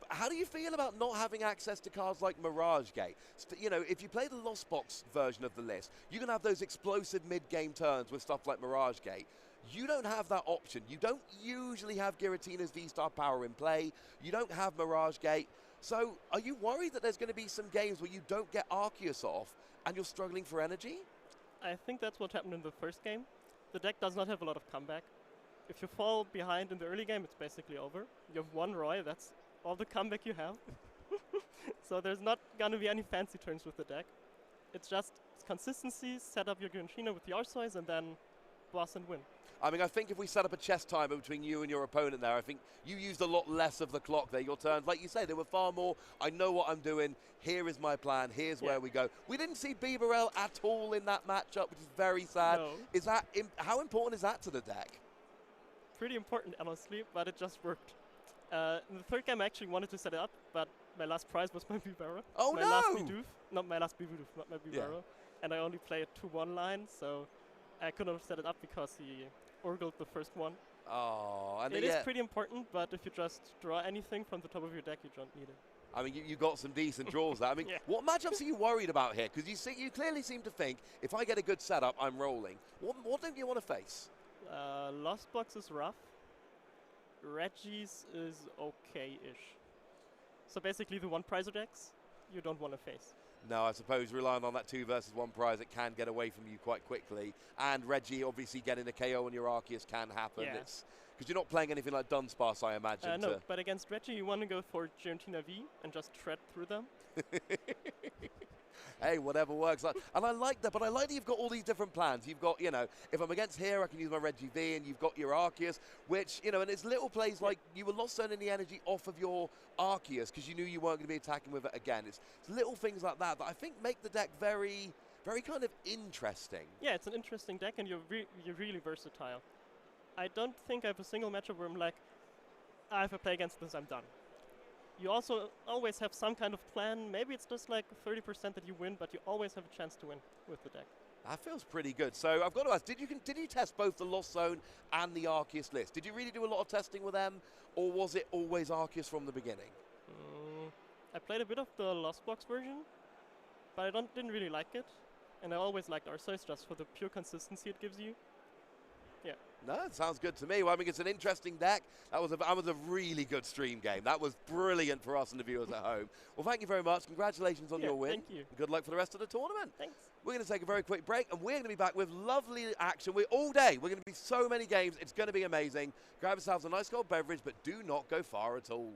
But how do you feel about not having access to cards like Mirage Gate? If you play the Lost Box version of the list, you can have those explosive mid-game turns with stuff like Mirage Gate. You don't have that option. You don't usually have Giratina's V-Star power in play. You don't have Mirage Gate. So are you worried that there's going to be some games where you don't get Arceus off and you're struggling for energy? I think that's what happened in the first game. The deck does not have a lot of comeback. If you fall behind in the early game, it's basically over. You have 1 Roy, that's all the comeback you have. So there's not going to be any fancy turns with the deck. It's just consistency, set up your Giratina with the Arceus, and then boss and win. I mean, I think if we set up a chess timer between you and your opponent there, I think you used a lot less of the clock there. Your turns, like you say, they were far more, I know what I'm doing, here is my plan, here's where we go. We didn't see Bibarel at all in that matchup, which is very sad. No. How important is that to the deck? Pretty important, honestly, but it just worked. In the third game, I actually wanted to set it up, but my last prize was my Bibarel. Oh, my no! Last Bidoof. Not my last Bidoof, not my Bibarel. Yeah. And I only played 2-1 line, so I couldn't have set it up because he orgled the first one. Oh, and it is pretty important, but if you just draw anything from the top of your deck, you don't need it. I mean, you got some decent draws there. I mean, what matchups are you worried about here? Because you clearly seem to think, if I get a good setup, I'm rolling. What don't you want to face? Lost Box is rough. Reggie's is okay-ish. So basically the 1 prizer decks, you don't want to face. No, I suppose relying on that 2 versus 1 prize, it can get away from you quite quickly. And Reggie, obviously, getting a KO on your Arceus can happen. Yeah. Because you're not playing anything like Dunsparce, I imagine. No, but against Reggie, you want to go for Giratina V and just tread through them. Hey, whatever works. And I like that, but I like that you've got all these different plans. You've got, if I'm against here, I can use my Reggie V, and you've got your Arceus, which, and it's little plays like you were lost zoning the energy off of your Arceus because you knew you weren't going to be attacking with it again. It's little things like that I think make the deck very, very kind of interesting. Yeah, it's an interesting deck, and you're really versatile. I don't think I have a single matchup where I'm like, if I play against this, I'm done. You also always have some kind of plan. Maybe it's just like 30% that you win, but you always have a chance to win with the deck. That feels pretty good. So I've got to ask, did you test both the Lost Zone and the Arceus list? Did you really do a lot of testing with them, or was it always Arceus from the beginning? I played a bit of the Lost Box version, but I didn't really like it. And I always liked Arceus just for the pure consistency it gives you. Yeah. No, it sounds good to me. Well, I mean, it's an interesting deck. That was a really good stream game. That was brilliant for us and the viewers at home. Well, thank you very much. Congratulations on your win. Thank you. Good luck for the rest of the tournament. Thanks. We're going to take a very quick break, and we're going to be back with lovely action. We're all day. We're going to be so many games. It's going to be amazing. Grab yourselves a nice cold beverage, but do not go far at all.